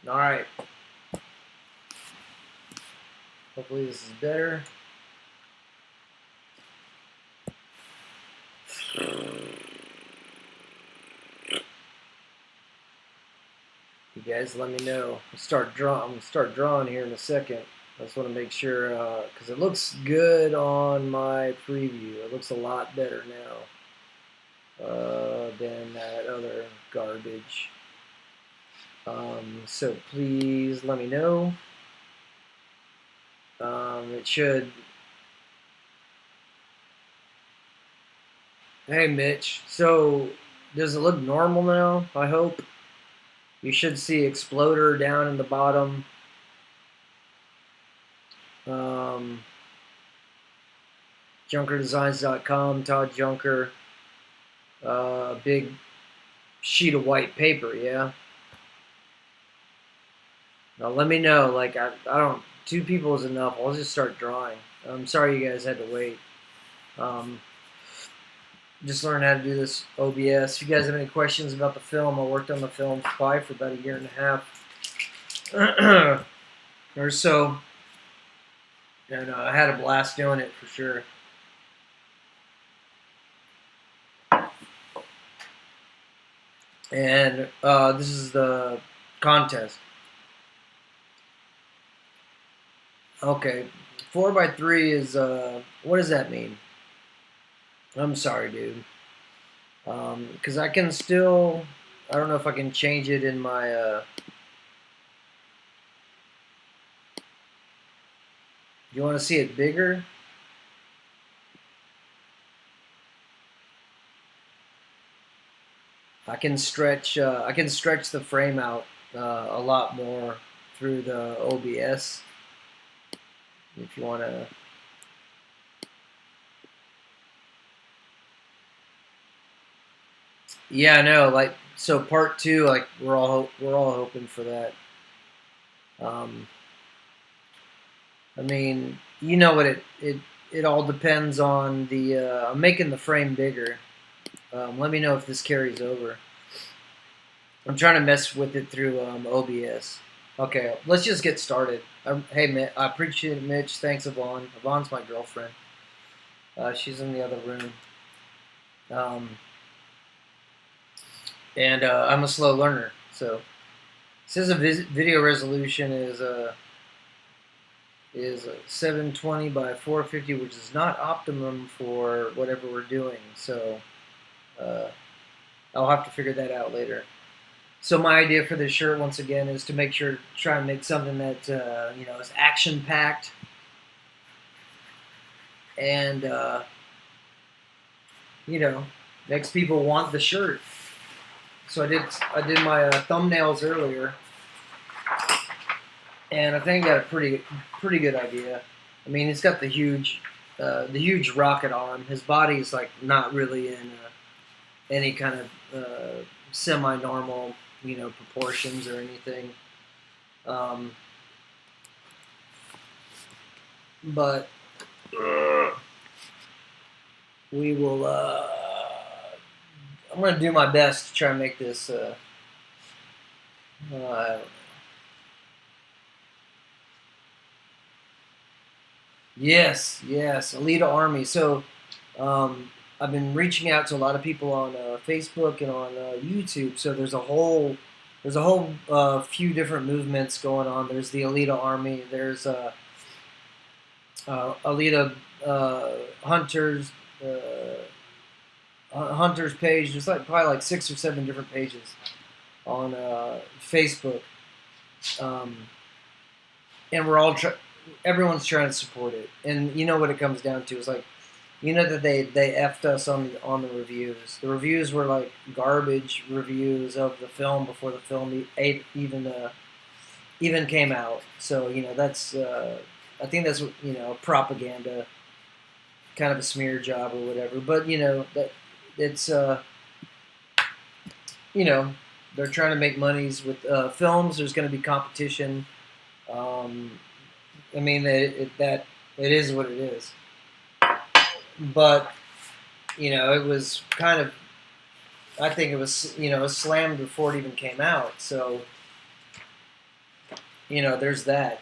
All right. Hopefully this is better. You guys let me know. I'm gonna start drawing here in a second. I just want to make sure because it looks good on my preview. It looks a lot better now than that other garbage. So please let me know. It should. Hey Mitch. So does it look normal now? I hope. You should see Exploder down in the bottom. JunkerDesigns.com, Todd Junker. Big sheet of white paper, yeah? Now let me know. Like, I don't, 2 people is enough. I'll just start drawing. I'm sorry you guys had to wait. Just learned how to do this OBS. If you guys have any questions about the film, I worked on the film for about a year and a half or so. And I had a blast doing it for sure. And this is the contest. Okay, 4x3 is what does that mean? I'm sorry, dude. Because I can still, I don't know if I can change it in my. You want to see it bigger? I can stretch the frame out a lot more through the OBS. If you want to. Yeah, no, like so. Part 2, like we're all hoping for that. I mean, you know what it all depends on the. I'm making the frame bigger. Let me know if this carries over. I'm trying to mess with it through OBS. Okay, let's just get started. Hey, I appreciate it, Mitch. Thanks, Yvonne. Yvonne's my girlfriend. She's in the other room. And I'm a slow learner, so it says a video resolution is 720 by 450, which is not optimum for whatever we're doing. So I'll have to figure that out later. So my idea for this shirt, once again, is to try and make something that is action packed, and makes people want the shirt. So I did my thumbnails earlier, and I think I got a pretty good idea. I mean, he's got the huge rocket arm. His body's like not really in any kind of semi-normal proportions or anything. But we will. I'm gonna do my best to try and make this. I don't know. Yes, Alita Army. So I've been reaching out to a lot of people on Facebook and on YouTube. So there's a whole few different movements going on. There's the Alita Army. There's Alita Hunters Hunters page. There's probably like 6 or 7 different pages on Facebook, and everyone's trying to support it. And you know what it comes down to is like, that they effed us on the reviews. The reviews were like garbage reviews of the film before the film even came out. So that's I think that's propaganda, kind of a smear job or whatever. But that it's they're trying to make monies with films. There's going to be competition. I mean it is what it is. But it was kind of, I think it was slammed before it even came out. So there's that.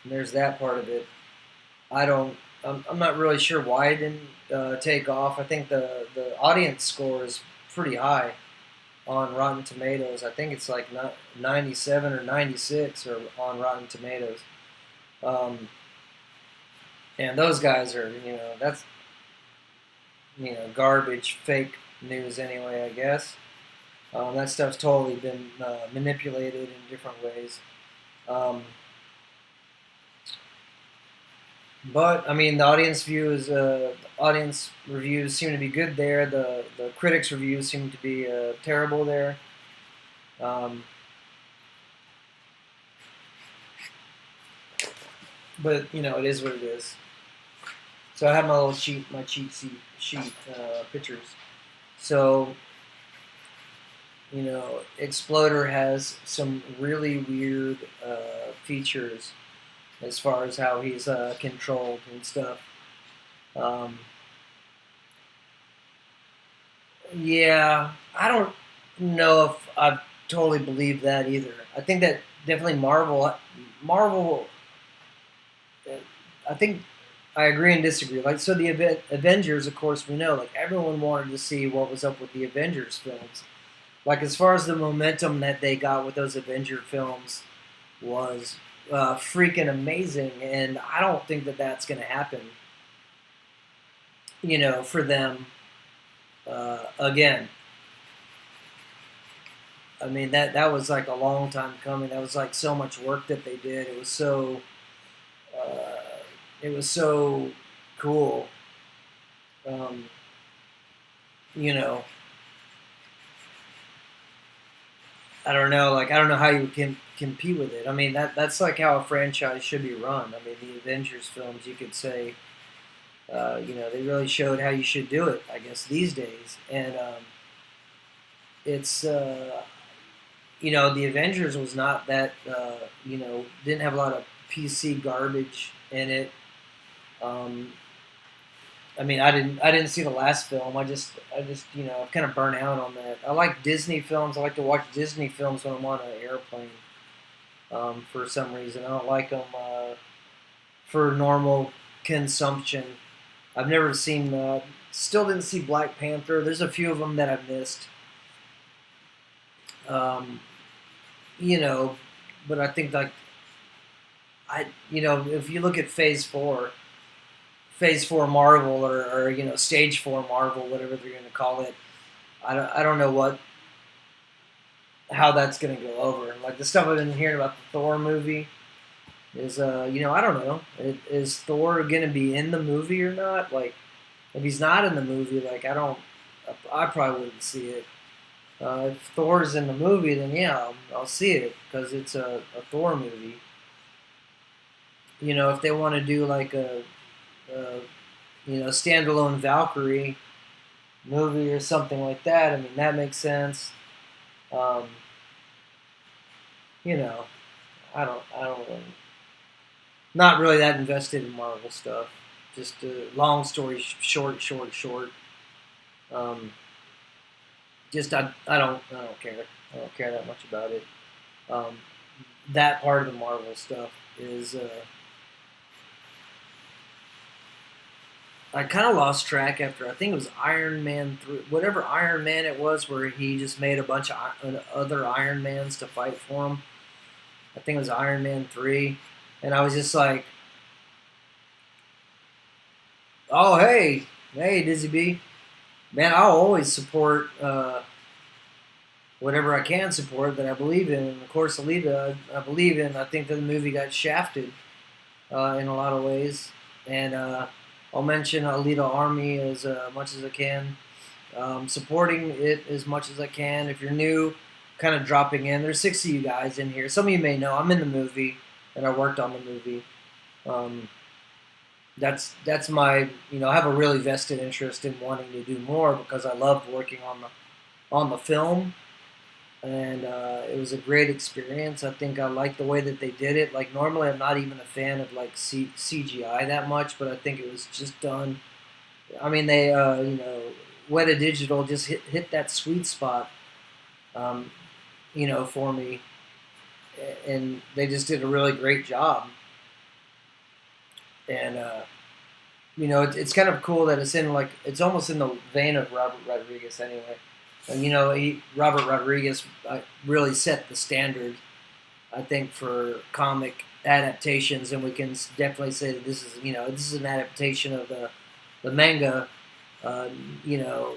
There's that part of it. I don't. I'm not really sure why it didn't take off. I think the audience score is pretty high on Rotten Tomatoes. I think it's like 97 or 96 or on Rotten Tomatoes. Um, and those guys are, that's garbage, fake news anyway. I guess that stuff's totally been manipulated in different ways. Um, but I mean, the audience reviews seem to be good there. The critics reviews seem to be terrible there. Um, but it is what it is. So I have my cheat sheet pictures. So Exploder has some really weird features as far as how he's controlled and stuff. Um, yeah, I don't know if I totally believe that either. I think that definitely Marvel. I think I agree and disagree. Like, so the Avengers, of course, we know. Like, everyone wanted to see what was up with the Avengers films. Like, as far as the momentum that they got with those Avenger films was freaking amazing, and I don't think that that's going to happen. For them again. I mean, that was like a long time coming. That was like so much work that they did. Uh, it was so cool. Um, you know, I don't know. Like, I don't know how you can compete with it. I mean, that's like how a franchise should be run. I mean, the Avengers films, you could say, they really showed how you should do it. I guess these days, and it's the Avengers was not that didn't have a lot of PC garbage in it. Um, I mean, I didn't see the last film. I just kind of burnt out on that. I like Disney films. I like to watch Disney films when I'm on an airplane. For some reason, I don't like them for normal consumption. I've never seen. Still didn't see Black Panther. There's a few of them that I've missed. Um, you know, but I think like if you look at Phase Four Marvel, or Stage Four Marvel, whatever they're going to call it. I don't know how that's going to go over. Like the stuff I've been hearing about the Thor movie is, I don't know. Is Thor going to be in the movie or not? Like, if he's not in the movie, like I probably wouldn't see it. If Thor's in the movie, then yeah, I'll see it because it's a Thor movie. If they want to do like a standalone Valkyrie movie or something like that, I mean that makes sense. Um, you know, I don't really, not really that invested in Marvel stuff. Just long story short. Um, just I don't care. I don't care that much about it. Um, that part of the Marvel stuff is I kind of lost track after I think it was Iron Man 3, whatever Iron Man it was, where he just made a bunch of other Iron Mans to fight for him. I think it was Iron Man 3, and I was just like, oh hey Dizzy B, man, I'll always support whatever I can support that I believe in. And of course, Alita, I believe in. I think that the movie got shafted in a lot of ways, and I'll mention Alita Army as much as I can, supporting it as much as I can. If you're new, kind of dropping in, there's 6 of you guys in here. Some of you may know I'm in the movie, and I worked on the movie. Um, that's my I have a really vested interest in wanting to do more because I loved working on the film, and it was a great experience. I think I like the way that they did it. Like normally, I'm not even a fan of like CGI that much, but I think it was just done. I mean, they Weta Digital just hit that sweet spot, for me, and they just did a really great job. And it's kind of cool that it's almost in the vein of Robert Rodriguez anyway. Robert Rodriguez really set the standard, I think, for comic adaptations, and we can definitely say that this is an adaptation of the manga, uh, you know,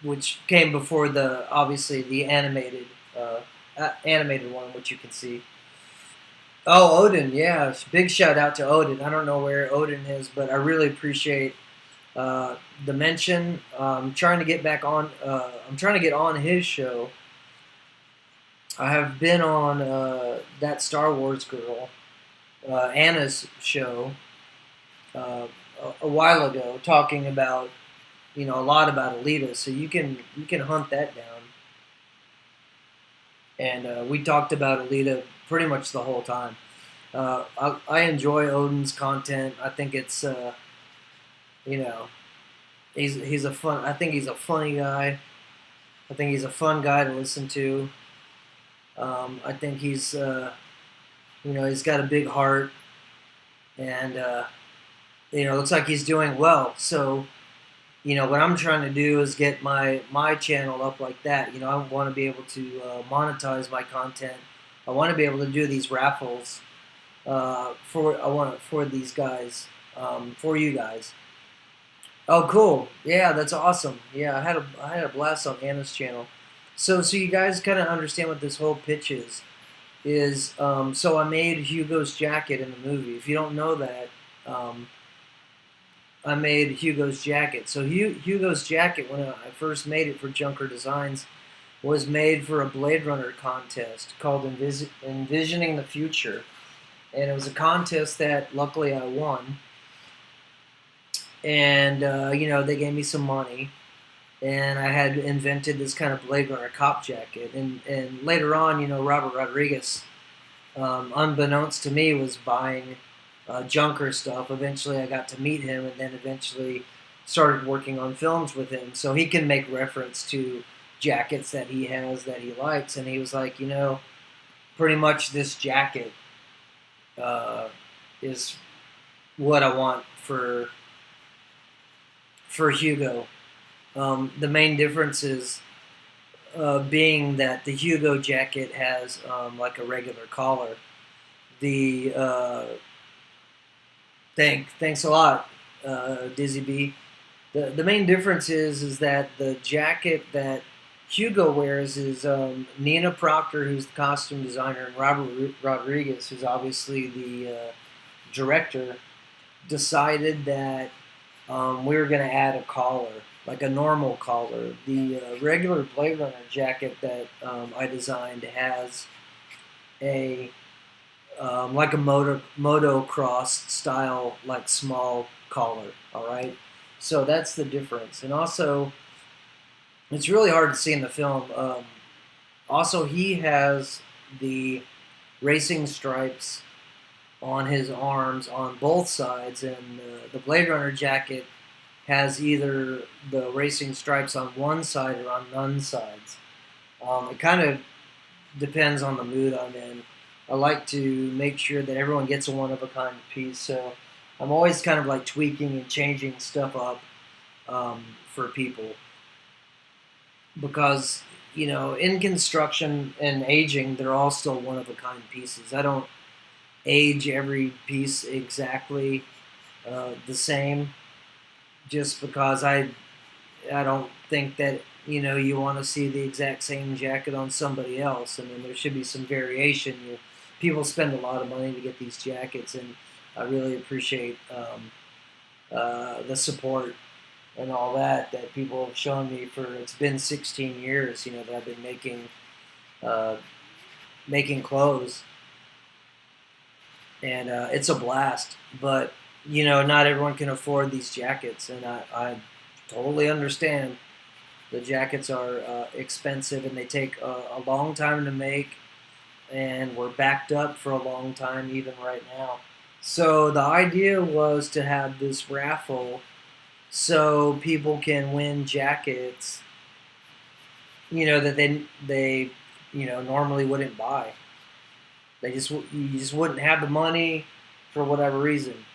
which came before the obviously the animated one, which you can see. Oh, Odin, yeah, big shout out to Odin. I don't know where Odin is, but I really appreciate uh, the mention. Trying to get back on. I'm trying to get on his show. I have been on that Star Wars girl, Anna's show, uh, a while ago, talking about a lot about Alita. So you can hunt that down. And we talked about Alita pretty much the whole time. I enjoy Odin's content. I think it's you know he's a fun. I think he's a funny guy. I think he's a fun guy to listen to. I think he's got a big heart, and looks like he's doing well. So what I'm trying to do is get my channel up like that. I want to be able to monetize my content. I want to be able to do these raffles for these guys, for you guys. Oh, cool! Yeah, that's awesome. Yeah, I had a blast on Anna's channel. So you guys kind of understand what this whole pitch is. So I made Hugo's jacket in the movie. If you don't know that, um, I made Hugo's jacket. So Hugo's jacket, when I first made it for Junker Designs, was made for a Blade Runner contest called Envisioning the Future, and it was a contest that luckily I won. And they gave me some money, and I had invented this kind of Blade Runner cop jacket. And later on, Robert Rodriguez, unbeknownst to me, was buying Junker stuff. Eventually, I got to meet him, and then eventually started working on films with him. So he can make reference to jackets that he has that he likes. And he was like, pretty much this jacket uh, is what I want for Hugo. The main difference is being that the Hugo jacket has like a regular collar. The thanks a lot, Dizzy B. The main difference is that the jacket that Hugo wears is Nina Proctor, who's the costume designer, and Robert Rodriguez, who's obviously the director, decided that we were going to add a collar, like a normal collar. The regular Blade Runner jacket that I designed has a like a motocross style, like small collar. All right, so that's the difference, and also it's really hard to see in the film. Also, he has the racing stripes on his arms on both sides, and the Blade Runner jacket has either the racing stripes on one side or on none sides. It kind of depends on the mood I'm in. I like to make sure that everyone gets a one of a kind piece, so I'm always kind of like tweaking and changing stuff up for people because in construction and aging, they're all still one of a kind pieces. I don't age every piece exactly the same just because I don't think that you want to see the exact same jacket on somebody else. I mean, there should be some variation. People spend a lot of money to get these jackets, and I really appreciate the support and all that people have shown me for. It's been 16 years, that I've been uh, making clothes, and it's a blast. But not everyone can afford these jackets, and I totally understand. The jackets are expensive, and they take a long time to make, and we're backed up for a long time, even right now. So the idea was to have this raffle so people can win jackets, that they normally wouldn't buy. You just wouldn't have the money for whatever reason.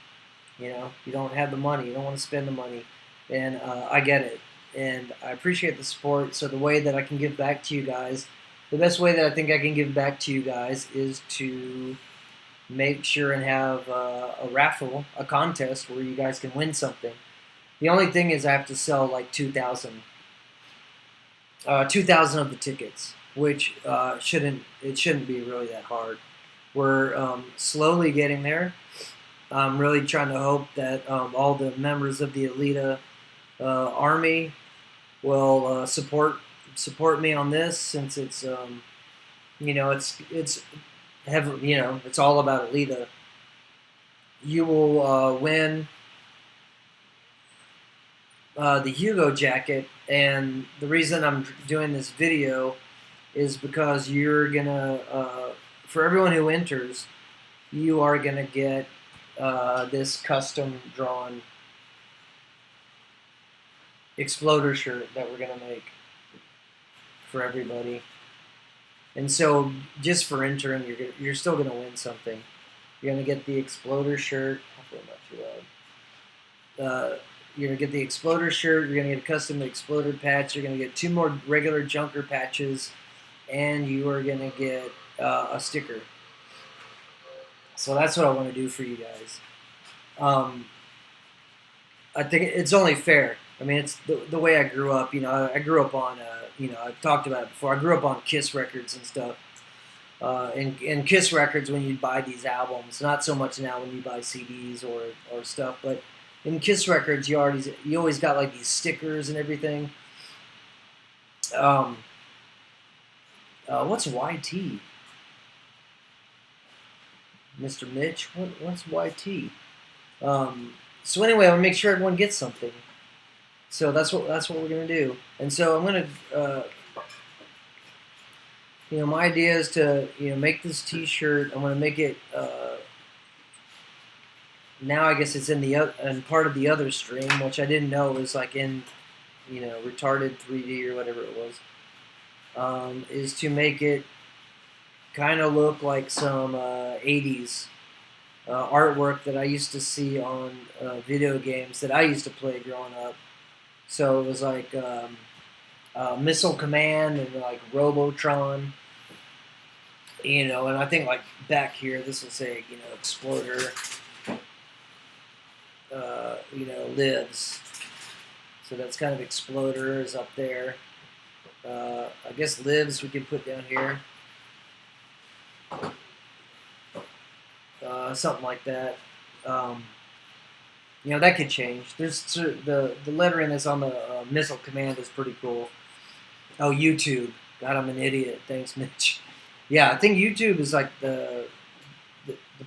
You don't have the money. You don't want to spend the money, and I get it, and I appreciate the support. So the way that I can give back to you guys, the best way that I think I can give back to you guys is to make sure and have a raffle, a contest where you guys can win something. The only thing is I have to sell like 2,000 of the tickets, which shouldn't be really that hard. We're slowly getting there. I'm really trying to hope that all the members of the Alita Army will support me on this, since it's it's heavy, it's all about Alita. You will win the Hugo jacket, and the reason I'm doing this video is because you're gonna, for everyone who enters, you are gonna get this custom drawn Exploder shirt that we're gonna make for everybody. And so, just for entering, you're still gonna win something. You're gonna get the Exploder shirt. Hopefully, not too loud. You're gonna get the Exploder shirt. You're gonna get a custom Exploder patch. You're gonna get 2 more regular Junker patches, and you are gonna get a sticker. So that's what I want to do for you guys. I think it's only fair. I mean, it's the way I grew up. I grew up on, I've talked about it before. I grew up on Kiss records and stuff. And Kiss records, when you buy these albums, not so much now when you buy CDs or stuff, but in Kiss records, you always got like these stickers and everything. What's YT? Mr. Mitch, what's YT? So anyway, I'll make sure everyone gets something. So that's what we're gonna do. And so I'm gonna, my idea is to make this T-shirt. I'm gonna make it. Now I guess it's in part of the other stream, which I didn't know was like in, retarded 3D or whatever it was. Is to make it kind of look like some 80s artwork that I used to see on video games that I used to play growing up. So it was like Missile Command and like Robotron, and I think like back here this will say Exploder, lives. So that's kind of Exploder is up there. I guess lives we can put down here. Something like that. That could change. There's the lettering is on the Missile Command is pretty cool. Oh, YouTube. God, I'm an idiot. Thanks, Mitch. Yeah, I think YouTube is like the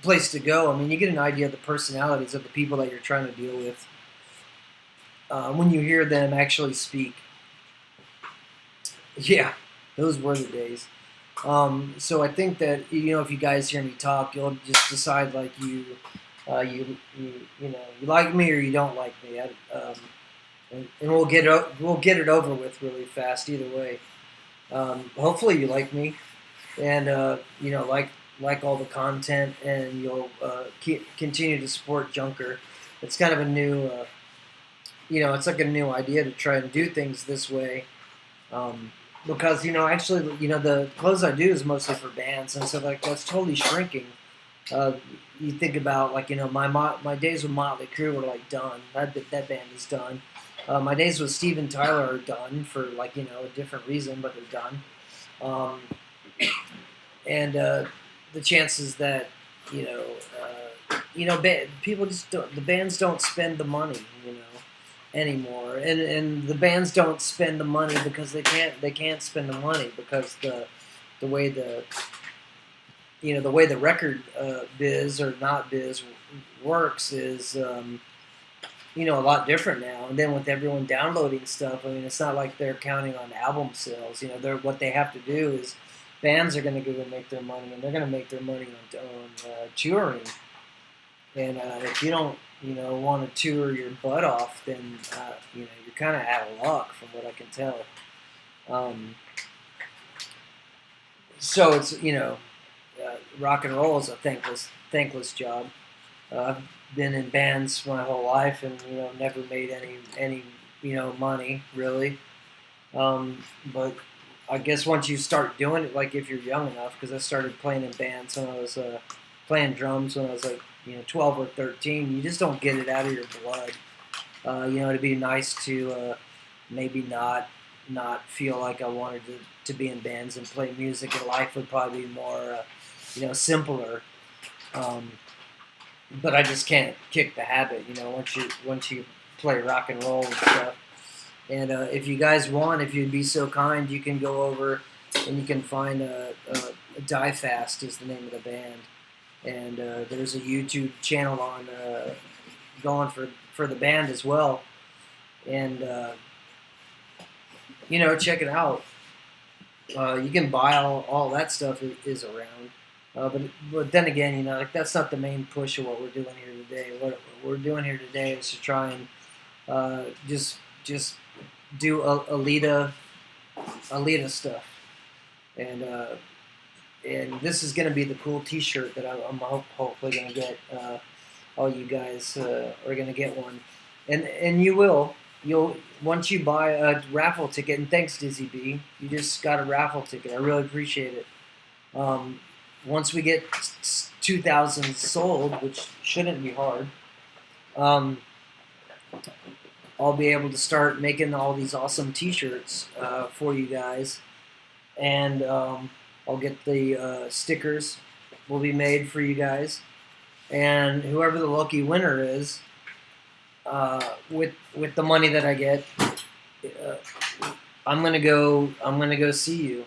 place to go. I mean, you get an idea of the personalities of the people that you're trying to deal with when you hear them actually speak. Yeah, those were the days. So I think that if you guys hear me talk, you'll just decide like you like me or you don't like me, and we'll get it over with really fast either way. Hopefully you like me, and like all the content, and you'll continue to support Junker. It's kind of a new, it's like a new idea to try and do things this way. Because actually, the clothes I do is mostly for bands, and so like that's totally shrinking. You think about like my days with Motley Crue were like done. That band is done. My days with Steven Tyler are done for like a different reason, but they're done. And the chances that people just don't, the bands don't spend the money anymore, and the bands don't spend the money because they can't spend the money because the way the record biz or not biz works is a lot different now. And then with everyone downloading stuff, I mean, it's not like they're counting on album sales. What they have to do is bands are going to go and make their money, and they're going to make their money on touring. And if you don't want to tour your butt off, then you're kind of out of luck, from what I can tell. So it's rock and roll is a thankless job. I've been in bands my whole life, and never made any money really. But I guess once you start doing it, like if you're young enough, because I started playing in bands when I was playing drums when I was like 12 or 13. You just don't get it out of your blood. It'd be nice to maybe not feel like I wanted to be in bands and play music, and life would probably be more simpler. Um, but I just can't kick the habit. Once you play rock and roll and stuff. And if you guys want, if you'd be so kind, you can go over and you can find Die Fast is the name of the band, and there's a YouTube channel on going for the band as well, and check it out. You can buy all that stuff is around, but then again, like that's not the main push of what we're doing here today. What we're doing here today is to try and just do Alita stuff, and this is going to be the cool T-shirt that I'm hopefully going to get. All you guys are going to get one, and you will. You'll once you buy a raffle ticket, and thanks Dizzy B, you just got a raffle ticket. I really appreciate it. Once we get 2,000 sold, which shouldn't be hard, I'll be able to start making all these awesome T-shirts for you guys, and I'll get the stickers will be made for you guys, and whoever the lucky winner is, with the money that I get, I'm gonna go see you.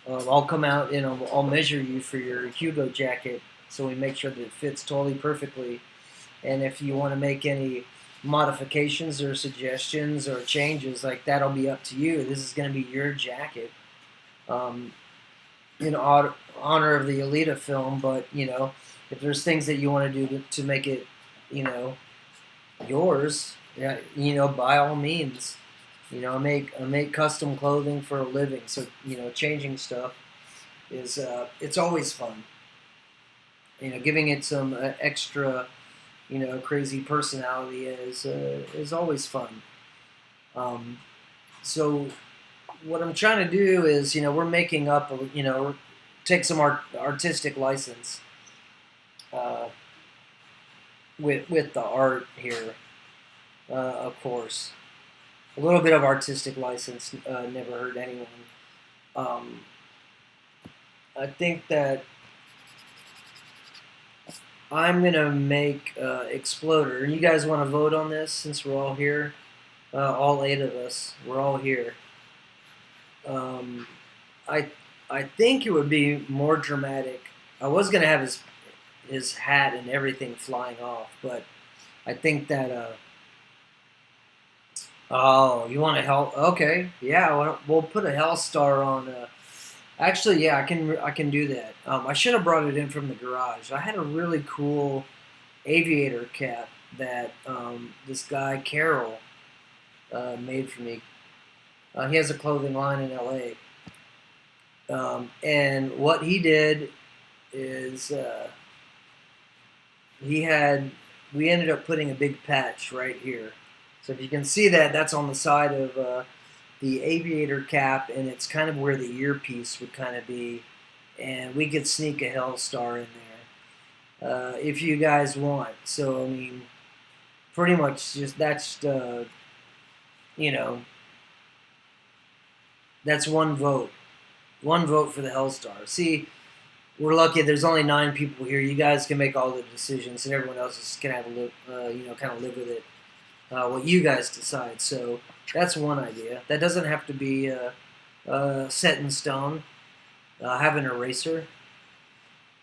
I'll come out and I'll measure you for your Hugo jacket, so we make sure that it fits totally perfectly. And if you want to make any modifications or suggestions or changes, like that'll be up to you. This is going to be your jacket, in honor of the Alita film. But if there's things that you want to do to make it, yours, yeah, by all means. I make custom clothing for a living, so changing stuff is it's always fun. Giving it some extra, crazy personality is always fun. So what I'm trying to do is, we're making up, take some artistic license with the art here, of course. A little bit of artistic license never hurt anyone. I think that I'm gonna make Exploder. And you guys want to vote on this since we're all here? All 8 of us, we're all here. I I think it would be more dramatic. I was gonna have his hat and everything flying off, but I think that oh, you want a hell? Okay, yeah, we'll put a hell star on. Actually, yeah, I can do that. I should have brought it in from the garage. I had a really cool aviator cap that this guy Carol made for me. He has a clothing line in L.A. And what he did is we ended up putting a big patch right here. So if you can see that, that's on the side of the aviator cap, and it's kind of where the earpiece would kind of be. And we could sneak a hell star in there if you guys want. So, I mean, pretty much just that's, that's one vote. One vote for the Hellstar. See, we're lucky. There's only 9 people here. You guys can make all the decisions, and everyone else is gonna have to live, kind of live with it. What you guys decide. So that's one idea. That doesn't have to be set in stone. Have an eraser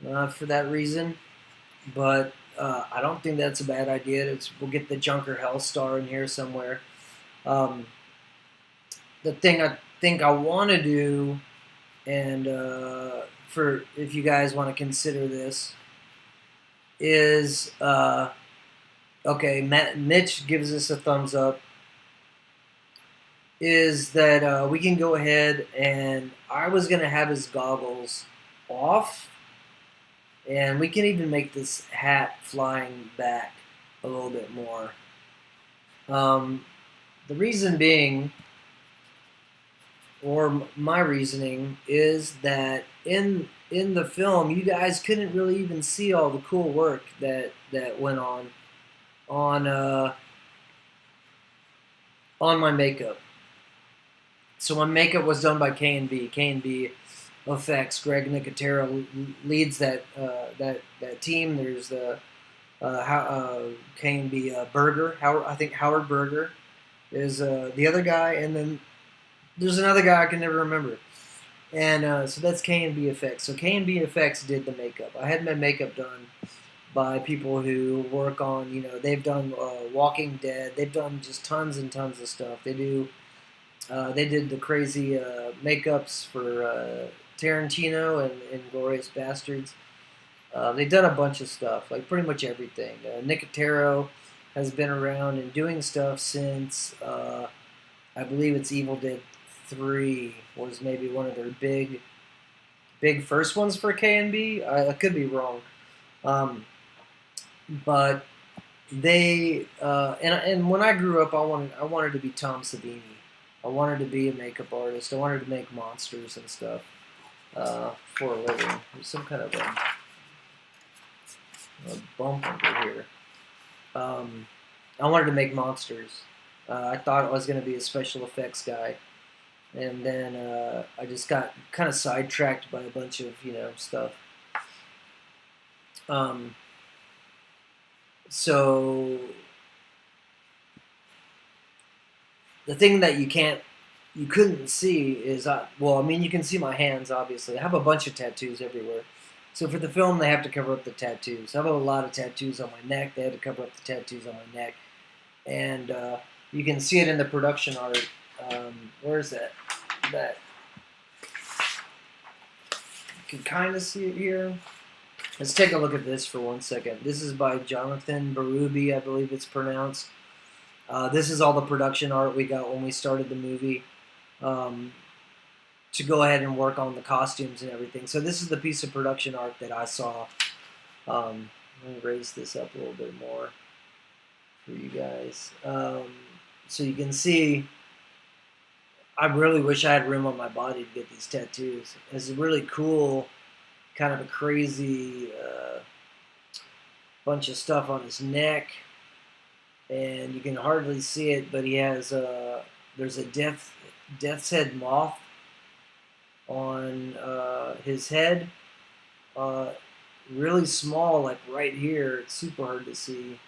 for that reason, but I don't think that's a bad idea. We'll get the Junker Hellstar in here somewhere. The thing I think I want to do, and for if you guys want to consider this, is okay. Mitch gives us a thumbs up. Is that we can go ahead, and I was gonna have his goggles off, And we can even make this hat flying back a little bit more. The reason being, or my reasoning, is that in the film, you guys couldn't really even see all the cool work that went on on my makeup. So my makeup was done by K&B. K&B Effects. Greg Nicotero leads that team. There's the K&B Berger. I think Howard Berger is the other guy, and then there's another guy I can never remember. And so that's K&B Effects. So K&B Effects did the makeup. I had my makeup done by people who work on, they've done Walking Dead. They've done just tons and tons of stuff. They did the crazy makeups for Tarantino and Glorious Bastards. They've done a bunch of stuff, like pretty much everything. Nicotero has been around and doing stuff since I believe it's Evil Dead 3 was maybe one of their big first ones for K&B. I could be wrong, but they and when I grew up, I wanted to be Tom Savini. I wanted to be a makeup artist. I wanted to make monsters and stuff for a living. There's some kind of a bump over here. I wanted to make monsters. I thought I was going to be a special effects guy, and then I just got kind of sidetracked by a bunch of stuff. So the thing that you couldn't see is well, I mean, you can see my hands. Obviously, I have a bunch of tattoos everywhere. So for the film, they have to cover up the tattoos. I have a lot of tattoos on my neck. They had to cover up the tattoos on my neck, and you can see it in the production art. Where is that? That you can kind of see it here. Let's take a look at this for 1 second. This is by Jonathan Berube, I believe it's pronounced. This is all the production art we got when we started the movie to go ahead and work on the costumes and everything. So this is the piece of production art that I saw. Let me raise this up a little bit more for you guys. So you can see, I really wish I had room on my body to get these tattoos. It's a really cool, kind of a crazy bunch of stuff on his neck. And you can hardly see it, but he has there's a death's head moth on his head, really small, like right here. It's super hard to see.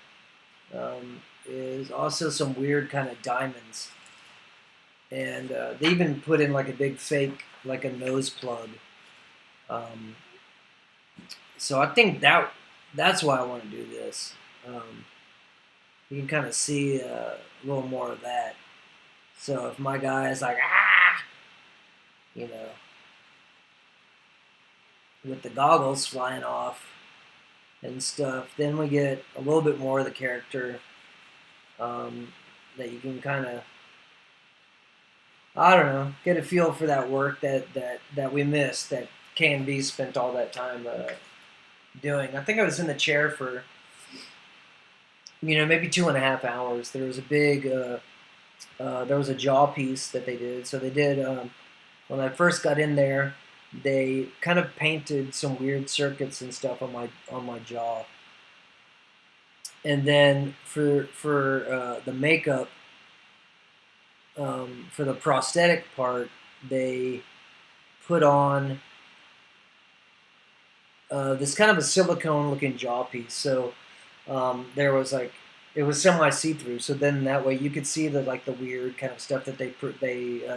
Is also some weird kind of diamonds, and they even put in like a big fake, like a nose plug. So I think that's why I want to do this. You can kind of see a little more of that. So if my guy is like, with the goggles flying off and stuff, then we get a little bit more of the character that you can kind of, I don't know, get a feel for that work that we missed, that K&B spent all that time doing. I think I was in the chair for maybe 2.5 hours. There was a big, there was a jaw piece that they did. So they did, when I first got in there, they kind of painted some weird circuits and stuff on my jaw. And then for the makeup, for the prosthetic part, they put on this kind of a silicone-looking jaw piece. So there was like, it was semi-see-through, so then that way you could see the weird kind of stuff that they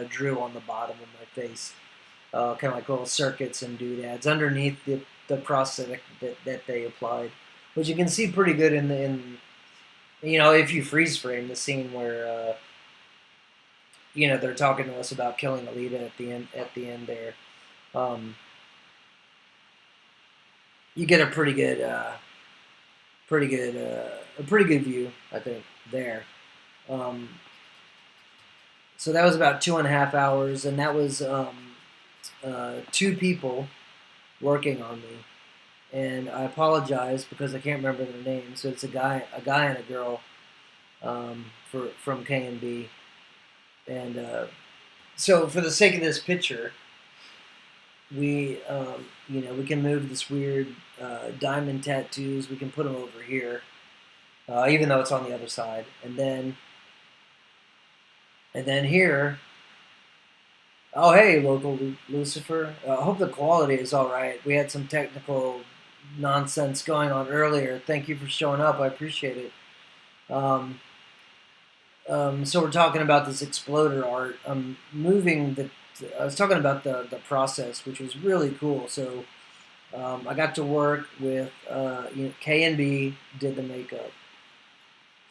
drew on the bottom of my face, kind of like little circuits and doodads underneath the prosthetic that they applied, which you can see pretty good in if you freeze frame the scene where they're talking to us about killing Alita at the end there. You get a pretty good view, I think, there. So that was about 2.5 hours, and that was 2 people working on me. and I apologize because I can't remember their names. So it's a guy and a girl from K&B, and so for the sake of this picture, we can move this weird diamond tattoos. We can put them over here, even though it's on the other side, and then here. Oh, hey, local Lucifer. I hope the quality is all right. We had some technical nonsense going on earlier. Thank you for showing up. I appreciate it. Um, so we're talking about this exploder art. I'm moving the. I was talking about the process, which was really cool. So I got to work with K and B did the makeup.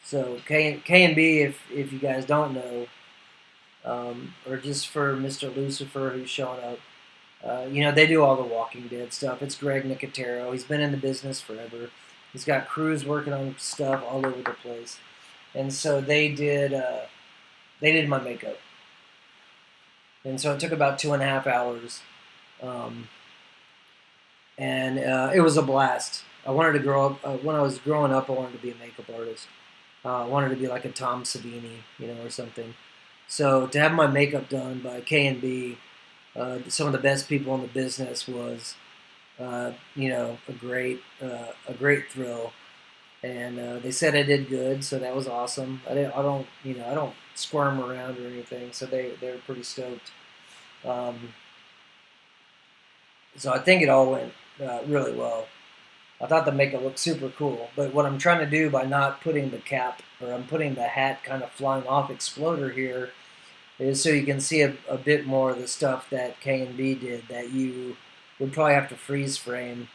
So K and B, if you guys don't know, or just for Mr. Lucifer who's showing up, they do all the Walking Dead stuff. It's Greg Nicotero. He's been in the business forever. He's got crews working on stuff all over the place, and so they did my makeup, and so it took about 2.5 hours, um, and it was a blast. I wanted to grow up. When I was growing up, I wanted to be a makeup artist. I wanted to be like a Tom Savini, or something. So to have my makeup done by K and B, some of the best people in the business, was a great thrill. And they said I did good, so that was awesome. I don't squirm around or anything, so they were pretty stoked. Um, so I think it all went really well. I thought the makeup looked super cool, but what I'm trying to do by not putting the cap, or I'm putting the hat kind of flying off exploder here, is so you can see a bit more of the stuff that K and B did that you would probably have to freeze frame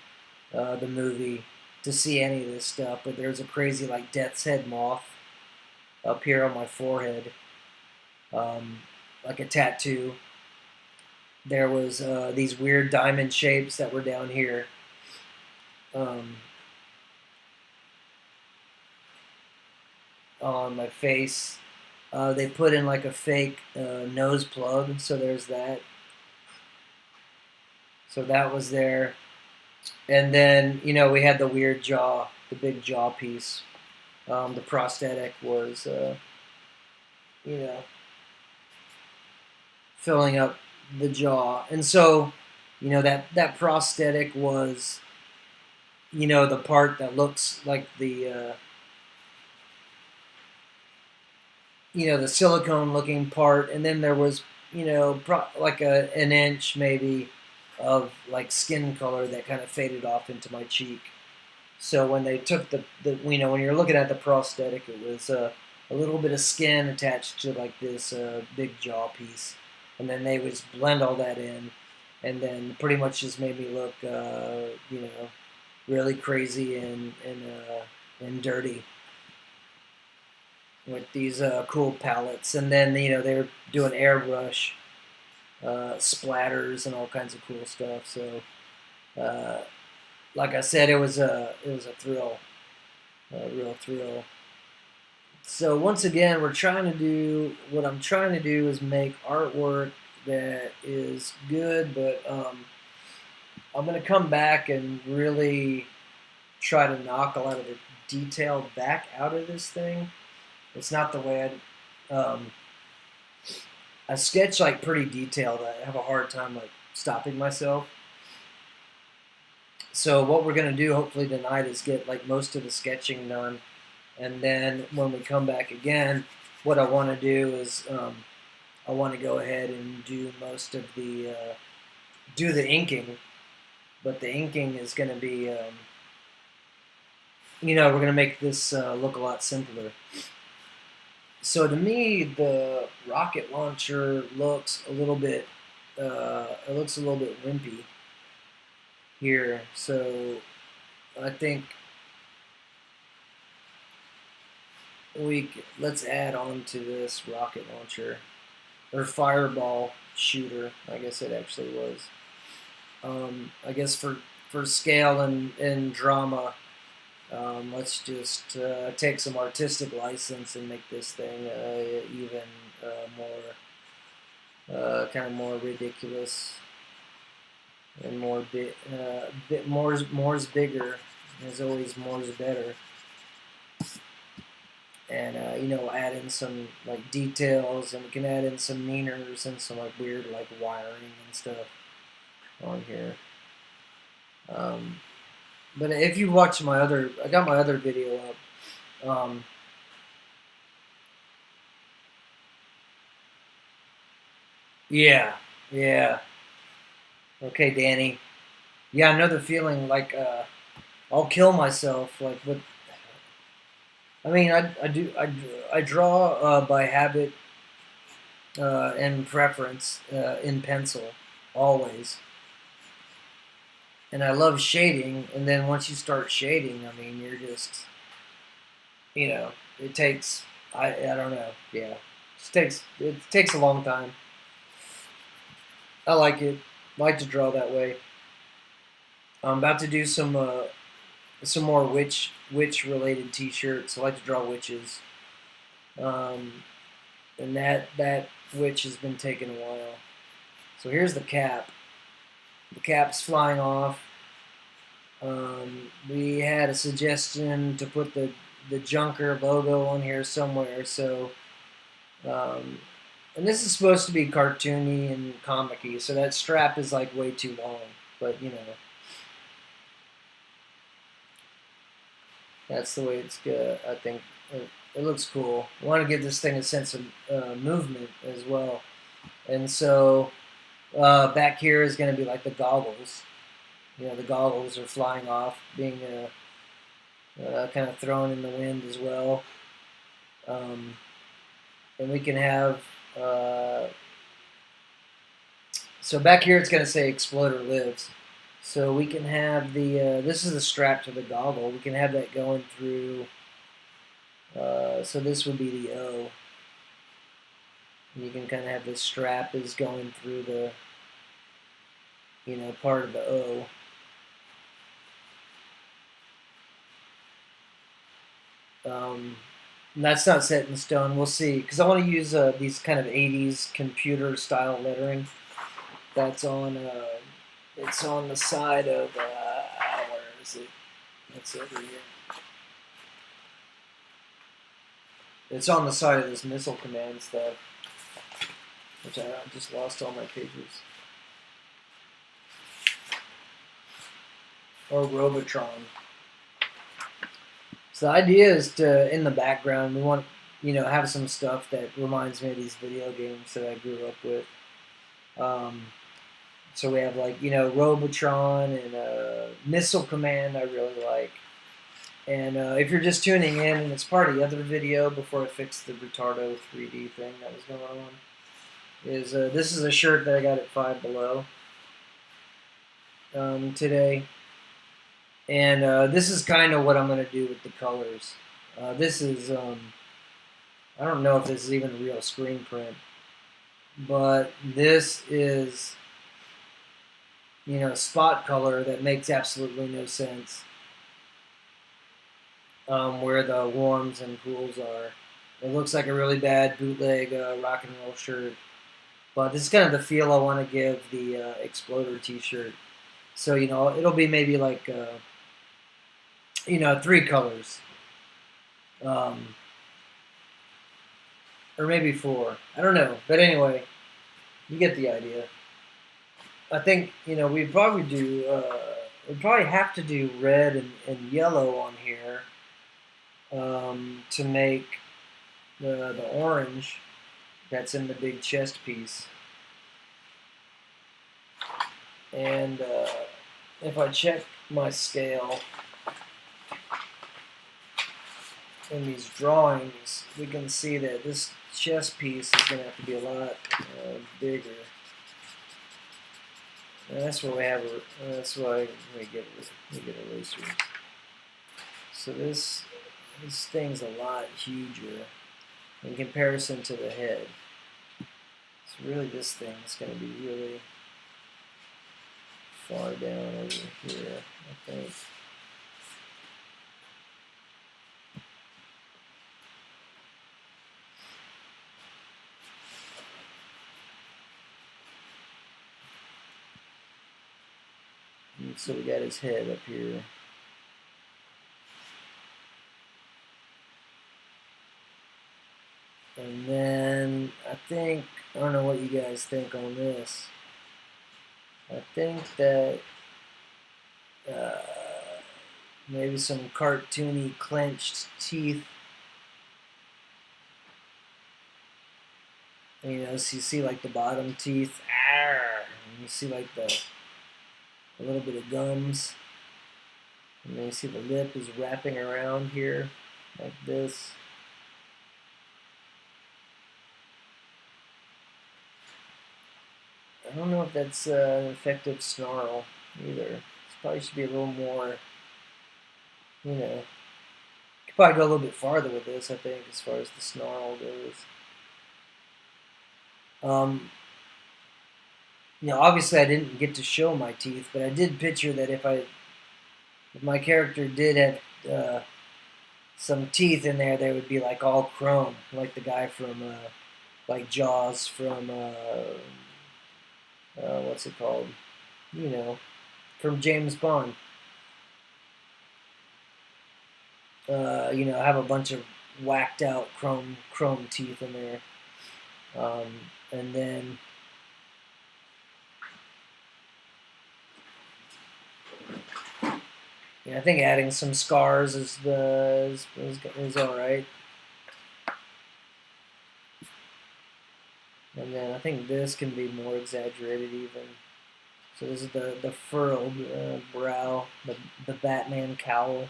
the movie to see any of this stuff. But there's a crazy like death's head moth up here on my forehead, um, like a tattoo. There was these weird diamond shapes that were down here. Um, on my face. They put in like a fake nose plug, so there's that. So that was there. And then, we had the weird jaw, the big jaw piece. The prosthetic was, you know, filling up the jaw. And so, that prosthetic was, the part that looks like the silicone looking part. And then there was, like an inch maybe of like skin color that kind of faded off into my cheek. So when they took when you're looking at the prosthetic, it was a little bit of skin attached to like this big jaw piece, and then they would just blend all that in, and then pretty much just made me look, really crazy and dirty with these cool palettes, and then they were doing airbrush splatters and all kinds of cool stuff. So, uh, like I said, it was a thrill, a real thrill. So once again, what I'm trying to do is make artwork that is good, but I'm gonna come back and really try to knock a lot of the detail back out of this thing. It's not the way I sketch like pretty detailed. I have a hard time like stopping myself. So what we're gonna do hopefully tonight is get like most of the sketching done, and then when we come back again, what I want to do is I want to go ahead and do most of do the inking, but the inking is going to be we're going to make this look a lot simpler. So to me, the rocket launcher looks a little bit wimpy here. So I think let's add on to this rocket launcher, or fireball shooter. I guess it actually was. I guess for scale and drama, let's just take some artistic license and make this thing even more kind of more ridiculous. and more's bigger. As always, more's better. And add in some like details, and we can add in some meaners and some like weird like wiring and stuff on here. But if you watch I got my other video up. Yeah, yeah. Okay, Danny. Yeah, another feeling like I'll kill myself. Like with, I mean, I draw by habit and preference in pencil always, and I love shading. And then once you start shading, I mean, you're just, it takes I don't know. Yeah, it takes a long time. I like it. I like to draw that way. I'm about to do some more witch related T-shirts. I like to draw witches, um, and that witch has been taking a while. So here's the cap. The cap's flying off. We had a suggestion to put the Junker logo on here somewhere. So, and this is supposed to be cartoony and comic-y, so that strap is like way too long. But that's the way it's good. I think it looks cool. I want to give this thing a sense of movement as well. And so back here is going to be like the goggles. The goggles are flying off, being kind of thrown in the wind as well. And we can have so back here it's going to say Exploder lives. So we can have this is the strap to the goggle. We can have that going through. So this would be the O. And you can kind of have the strap is going through the part of the O. That's not set in stone. We'll see, because I want to use these kind of '80s computer style lettering. That's on. It's on the side of. Where is it? It's over here. It's on the side of this missile command stuff, which I just lost all my pages. Or Robotron. So the idea is to, in the background, we want have some stuff that reminds me of these video games that I grew up with. So we have like Robotron and Missile Command. I really like. And if you're just tuning in, and it's part of the other video before I fixed the Retardo 3D thing that was going on, is this is a shirt that I got at Five Below today. And this is kind of what I'm going to do with the colors. This is, I don't know if this is even a real screen print, but this is, spot color that makes absolutely no sense where the warms and cools are. It looks like a really bad bootleg rock and roll shirt, but this is kind of the feel I want to give the Exploder t-shirt. So, it'll be maybe like... 3 colors. Or maybe 4. I don't know. But anyway, you get the idea. I think, we'd probably have to do red and yellow on here to make the orange that's in the big chest piece. And if I check my scale in these drawings, we can see that this chest piece is going to have to be a lot bigger. And that's where we have. That's why we get erasers. So this thing's a lot huger in comparison to the head. So really, this thing is going to be really far down over here, I think. So we got his head up here. And then I don't know what you guys think on this. I think that maybe some cartoony clenched teeth. You know, so you see like the bottom teeth, and you see like a little bit of gums, and then you see the lip is wrapping around here like this. I don't know if that's an effective snarl either. This probably should be a little more, you know. Could probably go a little bit farther with this, I think, as far as the snarl goes. You know, obviously I didn't get to show my teeth, but I did picture that if my character did have some teeth in there, they would be like all chrome, like the guy from like Jaws from what's it called? You know, from James Bond. You know, have a bunch of whacked out chrome teeth in there, and then yeah, I think adding some scars is all right. And then I think this can be more exaggerated even. So this is the furrowed brow, the Batman cowl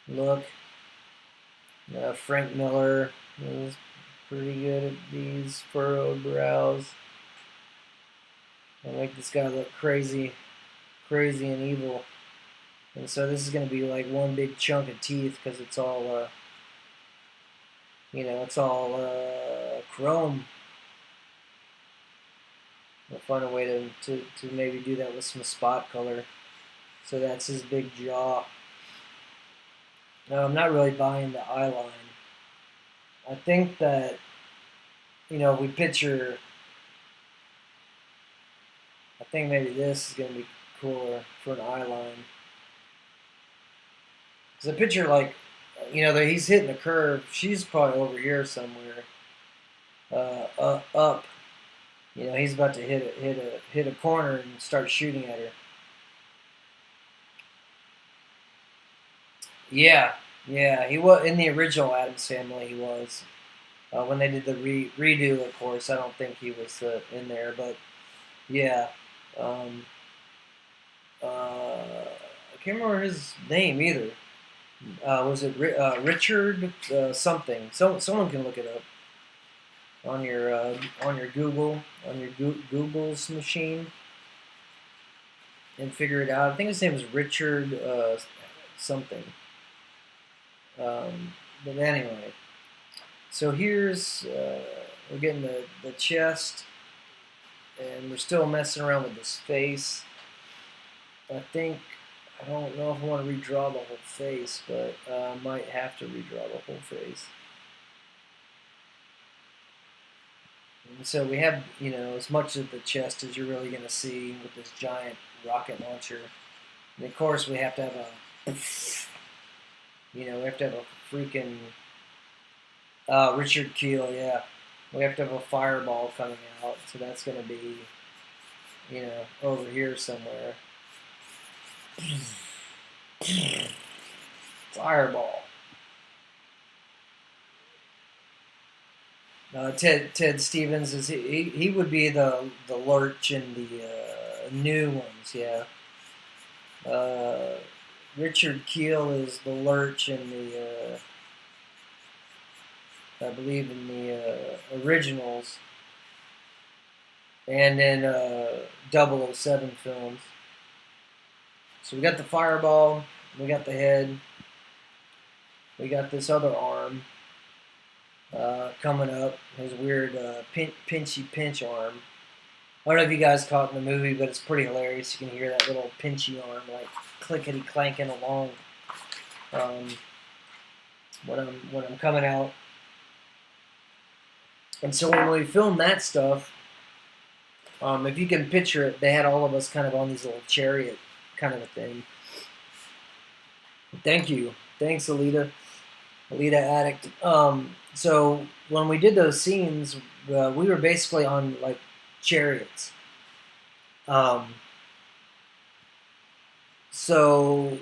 look. Frank Miller is pretty good at these furrowed brows. They make this guy look crazy and evil. And so this is going to be like one big chunk of teeth because it's all, you know, it's all chrome. We'll find a way to maybe do that with some spot color. So that's his big jaw. Now, I'm not really buying the eye line. I think that, you know, if we picture, I think maybe this is going to be cooler for an eye line. Because I picture, like, you know, that he's hitting a curve. She's probably over here somewhere. Up. You know, he's about to hit a corner and start shooting at her. Yeah, yeah, he was in the original Addams Family. He was when they did the redo. Of course, I don't think he was in there, but yeah, um, I can't remember his name either. Was it Richard something? Someone can look it up on your Google Google's machine and figure it out. I think his name is Richard something. But anyway, so here's we're getting the chest, and we're still messing around with this face. I don't know if I want to redraw the whole face, but I might have to redraw the whole face. And so we have, you know, as much of the chest as you're really going to see with this giant rocket launcher. And of course, we have to have we have to have a freaking Richard Keel, yeah. We have to have a fireball coming out, so that's going to be, you know, over here somewhere. Fireball. Ted Stevens he would be the Lurch in the new ones, yeah. Richard Keel is the Lurch in the I believe in the originals, and in 007 films. So we got the fireball, we got the head, we got this other arm coming up, his weird pinchy pinch arm. I don't know if you guys caught in the movie, but it's pretty hilarious. You can hear that little pinchy arm like clickety clanking along when I'm coming out. And so when we film that stuff, If you can picture it, they had all of us kind of on these little chariot kind of a thing. Thank you. Thanks, Alita. Alita Addict. So when we did those scenes, we were basically on like chariots. Um, so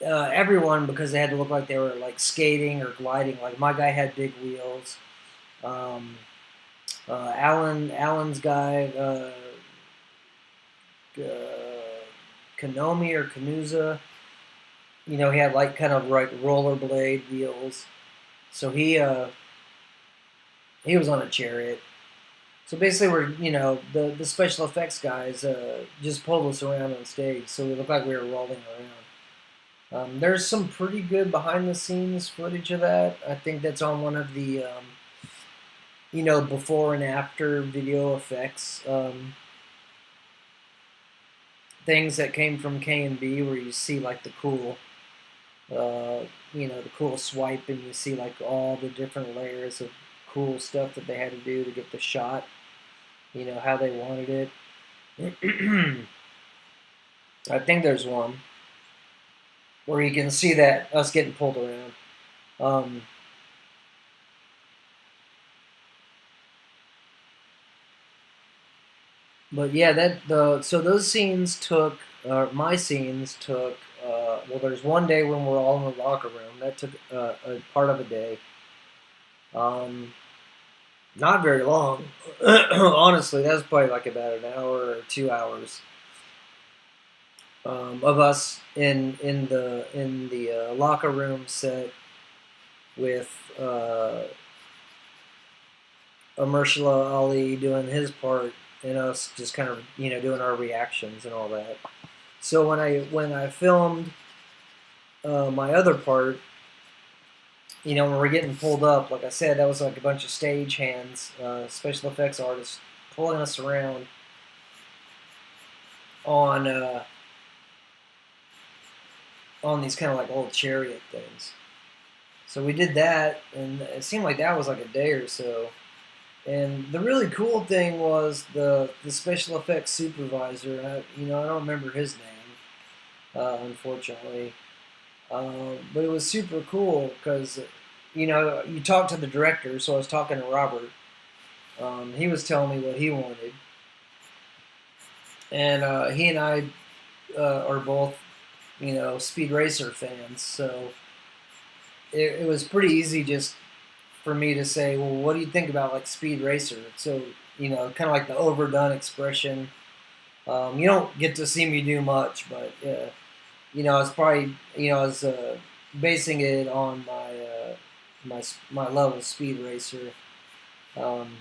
everyone, because they had to look like they were like skating or gliding. Like my guy had big wheels. Um, Alan's guy, Kanomi or Kanuza. He had like kind of like rollerblade wheels. So he was on a chariot. So basically, the special effects guys just pulled us around on stage, so we looked like we were rolling around. There's some pretty good behind the scenes footage of that. I think that's on one of the before and after video effects things that came from K&B, where you see like the cool the cool swipe, and you see like all the different layers of cool stuff that they had to do to get the shot, how they wanted it. I think there's one where you can see that us getting pulled around. Um, but yeah, so those scenes took my scenes took. Well, there's one day when we're all in the locker room that took a part of a day. Not very long, honestly. That was probably like about an hour or 2 hours of us in the locker room set with Mahershala Ali doing his part and us just kind of doing our reactions and all that. So when I filmed my other part, when we're getting pulled up, like I said, that was like a bunch of stage hands, special effects artists pulling us around on on these kind of like old chariot things. So we did that, and it seemed like that was like a day or so. And the really cool thing was the special effects supervisor. I don't remember his name, unfortunately. But it was super cool because, you talk to the director. So I was talking to Robert. He was telling me what he wanted, and he and I are both, Speed Racer fans. So it was pretty easy just for me to say, well, what do you think about like Speed Racer? So kind of like the overdone expression. You don't get to see me do much, but I was probably I was basing it on my love of Speed Racer, um,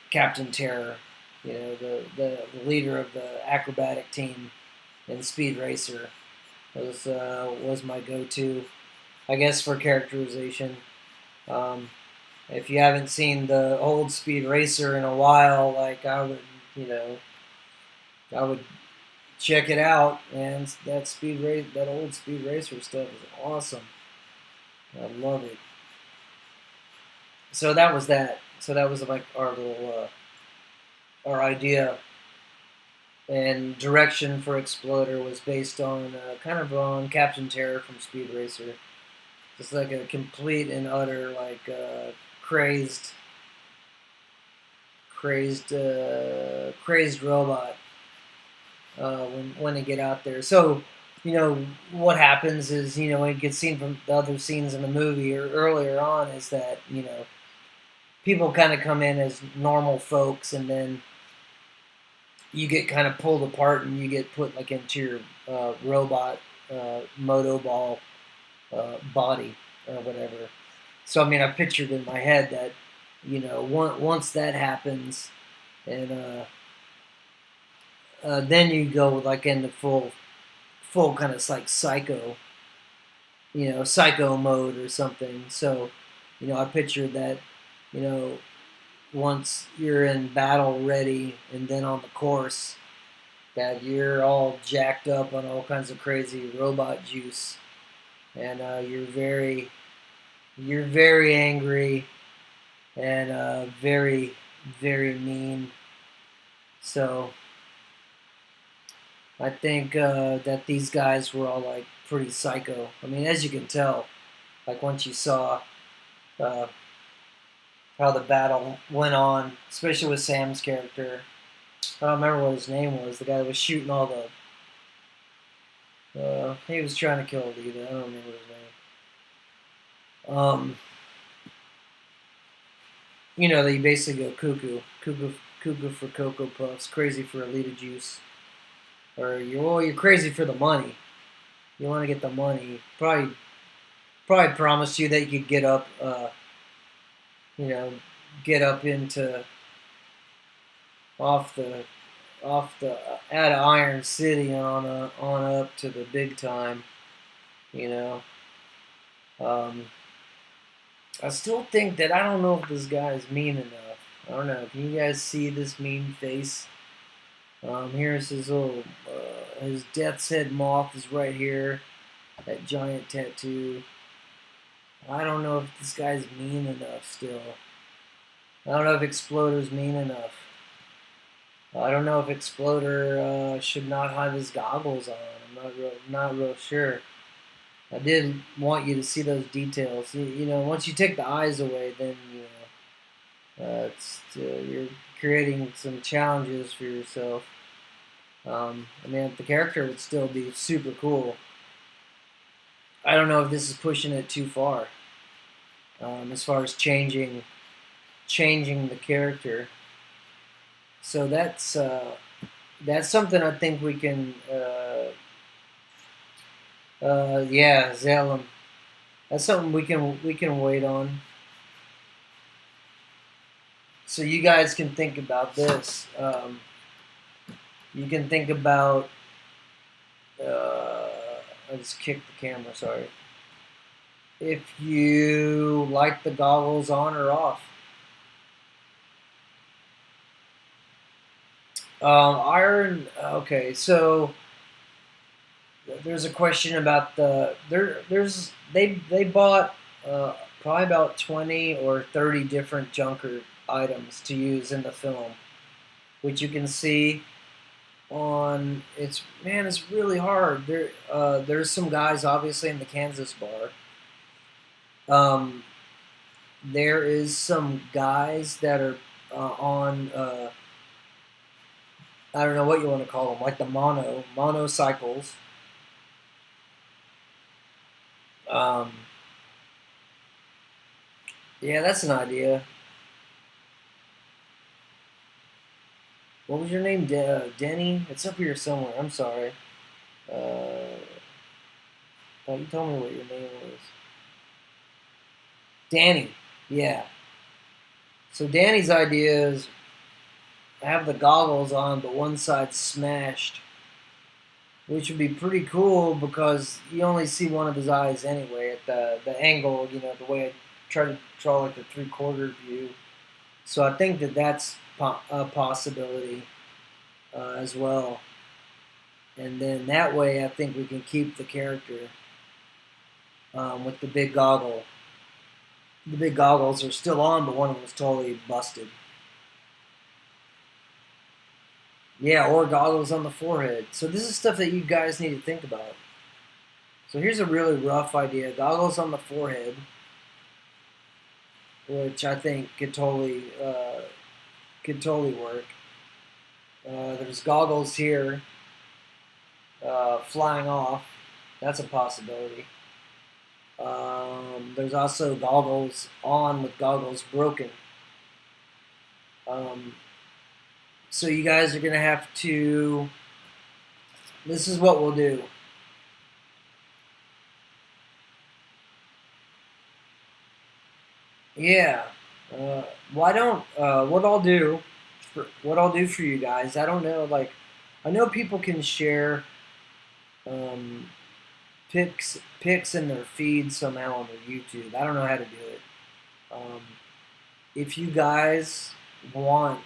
Captain Terror, the leader of the acrobatic team in Speed Racer was my go-to, I guess, for characterization. Um, if you haven't seen the old Speed Racer in a while, like you know, I would check it out. And that old Speed Racer stuff is awesome. I love it. So that was that. So that was like our little our idea and direction for Exploder was based on kind of on Captain Terror from Speed Racer. Just like a complete and utter like crazed robot when they get out there. So what happens is when it gets seen from the other scenes in the movie or earlier on is that people kind of come in as normal folks, and then you get kind of pulled apart and you get put like into your robot moto ball body or whatever. So I mean, I pictured in my head that once that happens, and then you go like into full kind of like psycho mode or something. So I pictured that you know once you're in battle ready and then on the course, that you're all jacked up on all kinds of crazy robot juice, and you're very angry and very very mean. So I think that these guys were all like pretty psycho. I mean, as you can tell, like once you saw uh, how the battle went on, especially with Sam's character. I don't remember what his name was. The guy that was shooting all the. He was trying to kill Alita. I don't remember his name. You know, they basically go cuckoo for Cocoa Puffs, crazy for Alita Juice, or you're crazy for the money. You want to get the money. Probably promised you that you could get up, you know, get up into off the out of Iron City on up to the big time. You know, um, I still think that I don't know if this guy is mean enough. I don't know. Can you guys see this mean face? Here's his little his death's head moth is right here. That giant tattoo. I don't know if this guy's mean enough still. I don't know if Exploder's mean enough. I don't know if Exploder should not have his goggles on. Not real sure. I did want you to see those details. You know, once you take the eyes away, then you're creating some challenges for yourself. I mean, the character would still be super cool. I don't know if this is pushing it too far, as far as changing the character. So that's something I think we can. Yeah, Zalem. That's something we can wait on. So you guys can think about this. You can think about. I just kicked the camera. Sorry. If you like the goggles on or off. Iron. Okay, so there's a question about they bought probably about 20 or 30 different Junker items to use in the film, which you can see on it's really hard. There's some guys obviously in the Kansas bar. Um, there is some guys that are on I don't know what you want to call them, like the monocycles. Um, yeah, that's an idea. What was your name? Denny? It's up here somewhere. I'm sorry. Thought you told me what your name was. Danny. Yeah. So Danny's idea is have the goggles on, but one side smashed, which would be pretty cool because you only see one of his eyes anyway at the angle. You know, the way I try to draw like a 3/4 view. So I think that's a possibility as well. And then that way, I think we can keep the character with the big goggle. The big goggles are still on, but one of them is totally busted. Yeah, or goggles on the forehead. So this is stuff that you guys need to think about. So here's a really rough idea: goggles on the forehead, which I think could totally work. There's goggles here flying off. That's a possibility. There's also goggles on with goggles broken. Um, so you guys are gonna have to. This is what we'll do. Yeah. Why don't what I'll do for you guys? I don't know. Like, I know people can share um, pics in their feed somehow on their YouTube. I don't know how to do it. Um, if you guys want,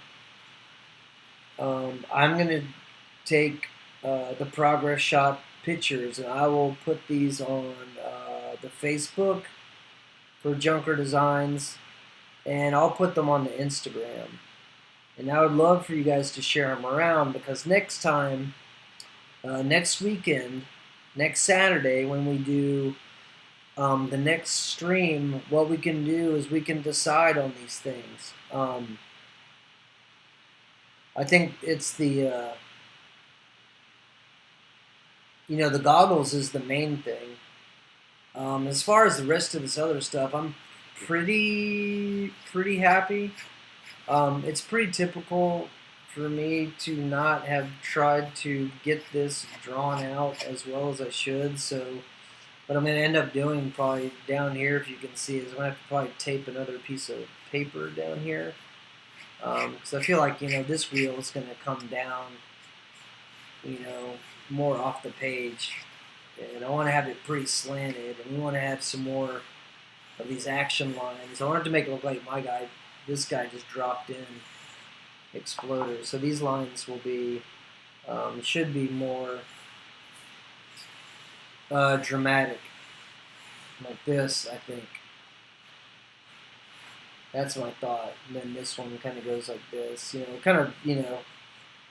I'm gonna take the progress shot pictures and I will put these on the Facebook for Junker Designs, and I'll put them on the Instagram. And I would love for you guys to share them around, because next time, next weekend, next Saturday, when we do the next stream, what we can do is we can decide on these things. I think it's the the goggles is the main thing. As far as the rest of this other stuff, I'm pretty happy. It's pretty typical for me to not have tried to get this drawn out as well as I should. So what I'm going to end up doing probably down here, if you can see, is I'm going to have to probably tape another piece of paper down here. Because I feel like, this wheel is going to come down, more off the page. And I want to have it pretty slanted, and we want to have some more of these action lines. I want it to make it look like this guy just dropped in Exploder. So these lines will be, should be more dramatic, like this, I think. That's my thought. And then this one kind of goes like this,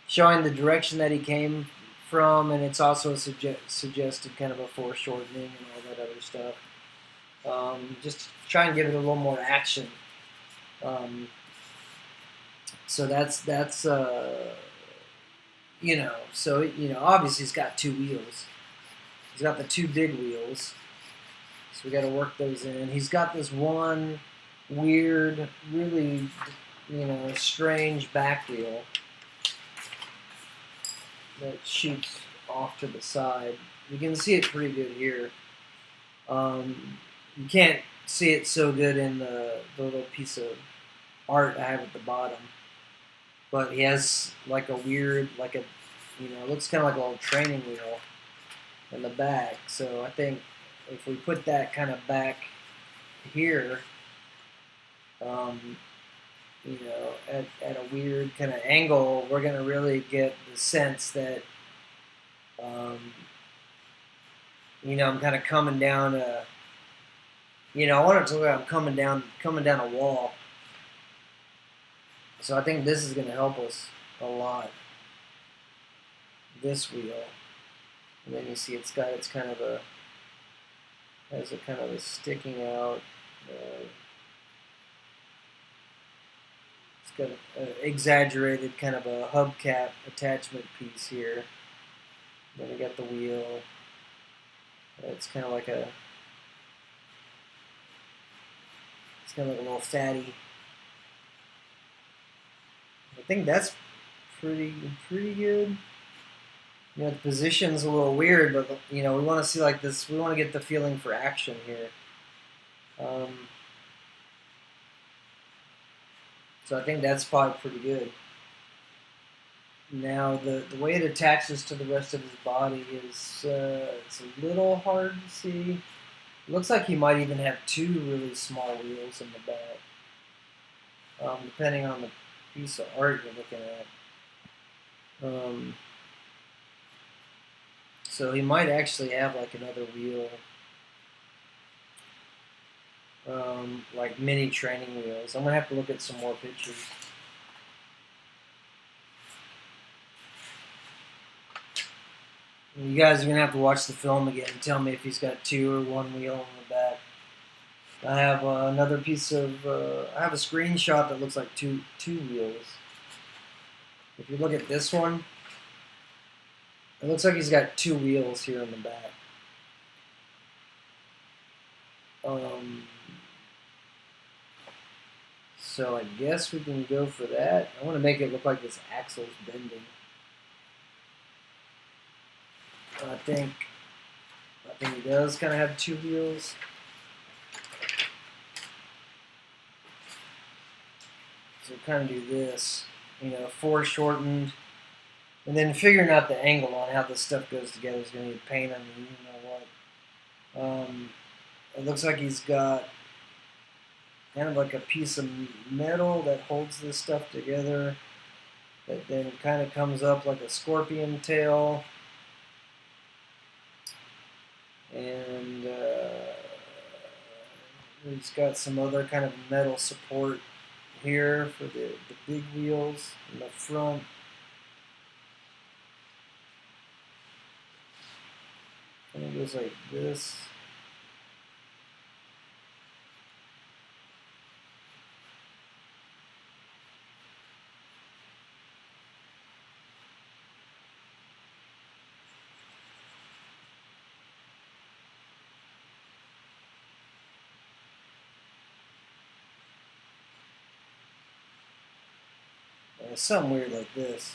showing the direction that he came from, and it's also suggested kind of a foreshortening and all that other stuff. Just try and give it a little more action. So that's obviously he's got two wheels. He's got the two big wheels, so we got to work those in. He's got this one weird, really, strange back wheel that shoots off to the side. You can see it pretty good here. You can't see it so good in the little piece of art I have at the bottom. But he has like a weird, it looks kind of like a little training wheel in the back. So I think if we put that kind of back here, at a weird kind of angle, we're going to really get the sense that, I'm kind of coming down I want it to look like I'm coming down a wall. So I think this is going to help us a lot. This wheel, and then you see it's kind of has a kind of a sticking out. It's got an exaggerated kind of a hubcap attachment piece here. Then we got the wheel. It's kind of like a little fatty. I think that's pretty good. The position's a little weird, but we want to see like this. We want to get the feeling for action here. So I think that's probably pretty good. Now the way it attaches to the rest of his body is it's a little hard to see. It looks like he might even have two really small wheels in the back, depending on the piece of art you're looking at. So he might actually have like another wheel, like mini training wheels. I'm gonna have to look at some more pictures. You guys are gonna have to watch the film again and tell me if he's got two or one wheel on the back. I have another piece of. I have a screenshot that looks like two wheels. If you look at this one, it looks like he's got two wheels here in the back. So I guess we can go for that. I want to make it look like this axle's bending. I think he does kind of have two wheels. So kind of do this, foreshortened, and then figuring out the angle on how this stuff goes together is going to be a pain on me. What? It looks like he's got kind of like a piece of metal that holds this stuff together, that then kind of comes up like a scorpion tail. And he's got some other kind of metal support here for the big wheels in the front. And it goes like this. It's something weird like this.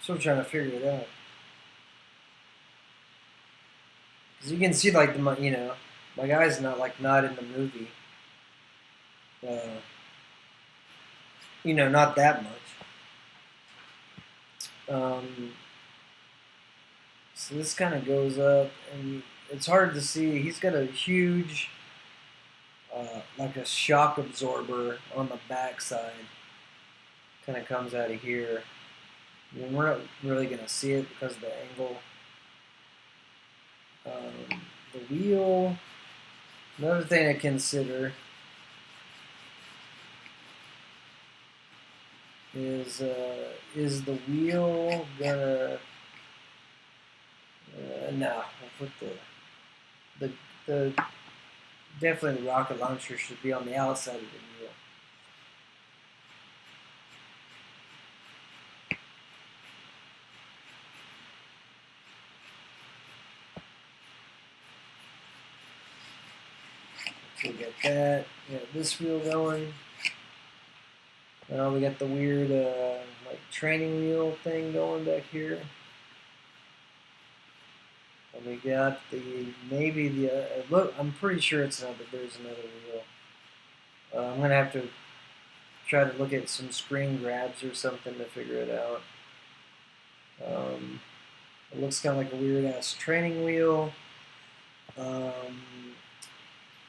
So I'm trying to figure it out. Because you can see, like, my guy's not in the movie. Uh, not that much. So this kind of goes up, and it's hard to see. He's got a huge, like a shock absorber on the back side. Kind of comes out of here. I mean, we're not really going to see it because of the angle. The wheel, another thing to consider is the wheel gonna? No, we'll put the definitely the rocket launcher should be on the outside of the wheel. So we got that. We got this wheel going. We got the weird like training wheel thing going back here. And we got look. I'm pretty sure there's another wheel. I'm gonna have to try to look at some screen grabs or something to figure it out. It looks kind of like a weird ass training wheel.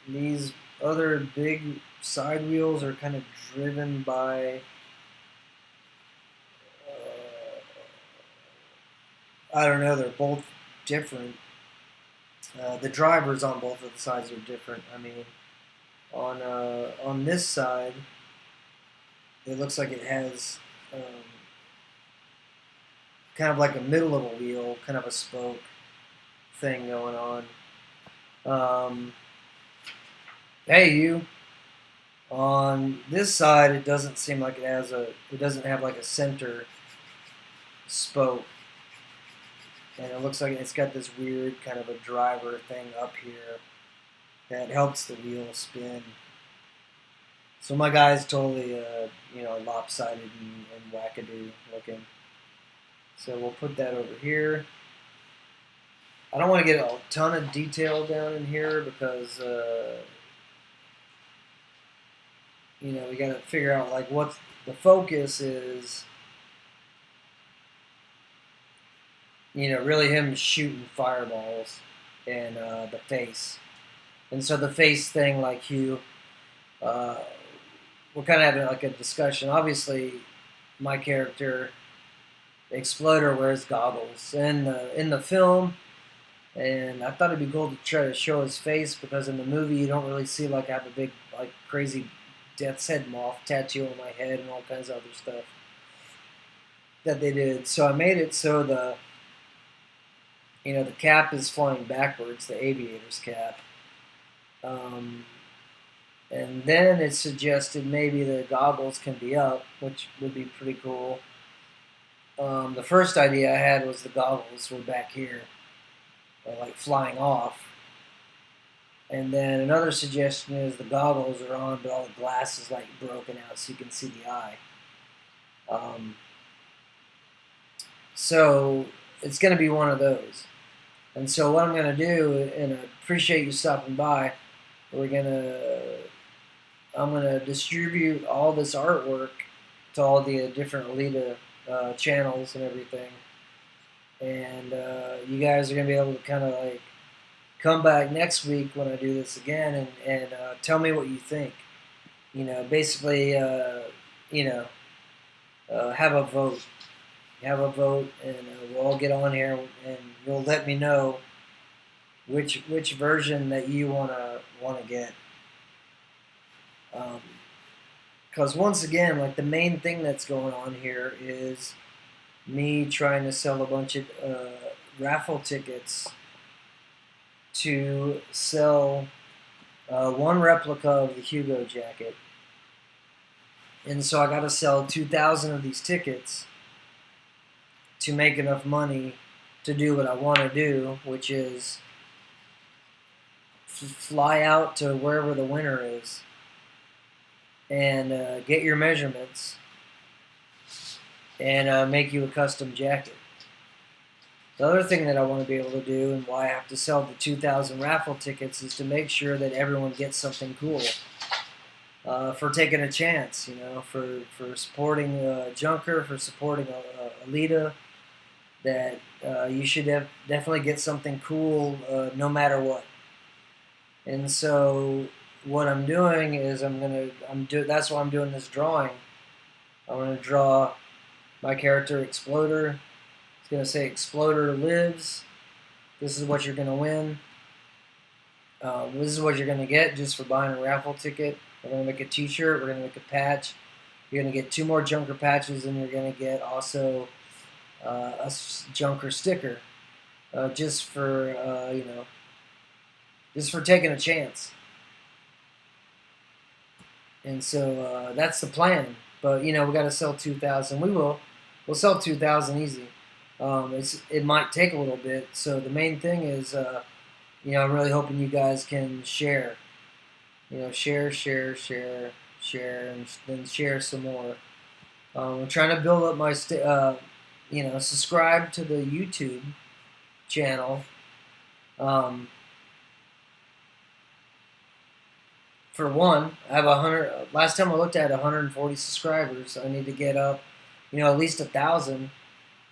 These other big side wheels are kind of driven by I don't know. They're both different. The drivers on both of the sides are different. I mean, on this side, it looks like it has kind of like a middle of a wheel, kind of a spoke thing going on. Hey, you. On this side, it doesn't seem like it doesn't have like a center spoke. And it looks like it's got this weird kind of a driver thing up here that helps the wheel spin. So my guy's totally, lopsided and wackadoo looking. So we'll put that over here. I don't want to get a ton of detail down in here because, we got to figure out like what the focus is. Really him shooting fireballs and the face. And so the face thing, like we're kind of having like a discussion. Obviously, my character, Exploder, wears goggles in the film, and I thought it'd be cool to try to show his face because in the movie you don't really see like I have a big like crazy death's head moth tattoo on my head and all kinds of other stuff that they did. So I made it so the cap is flying backwards, the aviator's cap. And then it suggested maybe the goggles can be up, which would be pretty cool. The first idea I had was the goggles were back here, like flying off. And then another suggestion is the goggles are on, but all the glass is like broken out so you can see the eye. So it's going to be one of those. And so what I'm going to do, and I appreciate you stopping by, I'm going to distribute all this artwork to all the different Alita channels and everything. And you guys are going to be able to kind of like come back next week when I do this again and tell me what you think. Basically, have a vote. Have a vote, and we'll all get on here, and you'll let me know which version that you wanna get. Because once again, like the main thing that's going on here is me trying to sell a bunch of raffle tickets to sell one replica of the Hugo jacket. And so I got to sell 2,000 of these tickets to make enough money to do what I want to do, which is fly out to wherever the winner is and get your measurements and make you a custom jacket. The other thing that I want to be able to do, and why I have to sell the 2,000 raffle tickets, is to make sure that everyone gets something cool for taking a chance, for supporting Junker, for supporting Alita, that you should definitely get something cool no matter what. And so what I'm doing is that's why I'm doing this drawing. I'm going to draw my character Exploder. It's going to say Exploder lives. This is what you're going to win. This is what you're going to get just for buying a raffle ticket. We're going to make a t-shirt. We're going to make a patch. You're going to get 2 more Junker patches, and you're going to get also a Junker sticker, just for just for taking a chance. And so that's the plan. But we got to sell 2,000. We'll sell 2,000 easy. It might take a little bit. So the main thing is, I'm really hoping you guys can share. Share, and then share some more. I'm trying to build up my, subscribe to the YouTube channel. For one, I have 100. Last time I looked at 140 subscribers. I need to get up, at least 1,000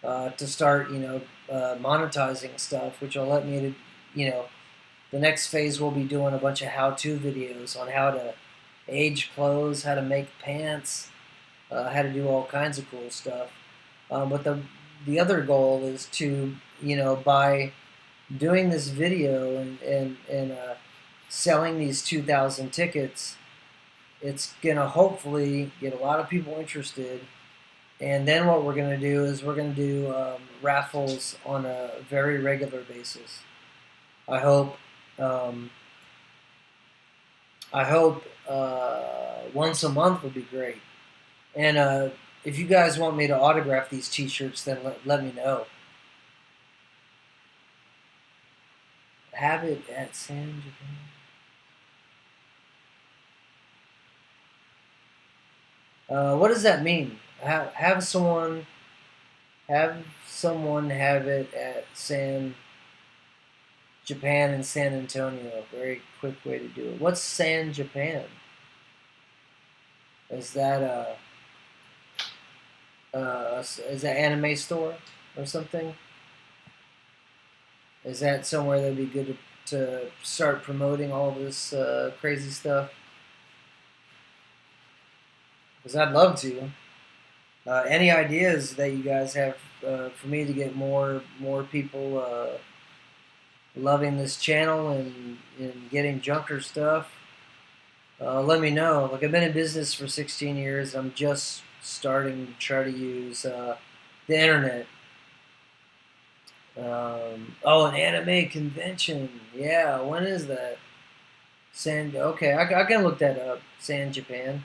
to start, monetizing stuff, which will let me to, the next phase we'll be doing a bunch of how-to videos on how to age clothes, how to make pants, how to do all kinds of cool stuff. But the other goal is to, by doing this video and selling these 2,000 tickets, it's gonna hopefully get a lot of people interested. And then what we're gonna do is we're gonna do raffles on a very regular basis. I hope. Once a month would be great. And if you guys want me to autograph these T-shirts, then let me know. Have it at San Japan. What does that mean? Have someone have it at Japan and San Antonio. Very quick way to do it. What's San Japan? Is that is that anime store or something? Is that somewhere that'd be good to start promoting all this crazy stuff? Because I'd love to. Any ideas that you guys have for me to get more people loving this channel and getting Junker stuff? Let me know. Like, I've been in business for 16 years. I'm just starting to try to use the internet. An anime convention. Yeah, when is that? Okay, I can look that up. San Japan.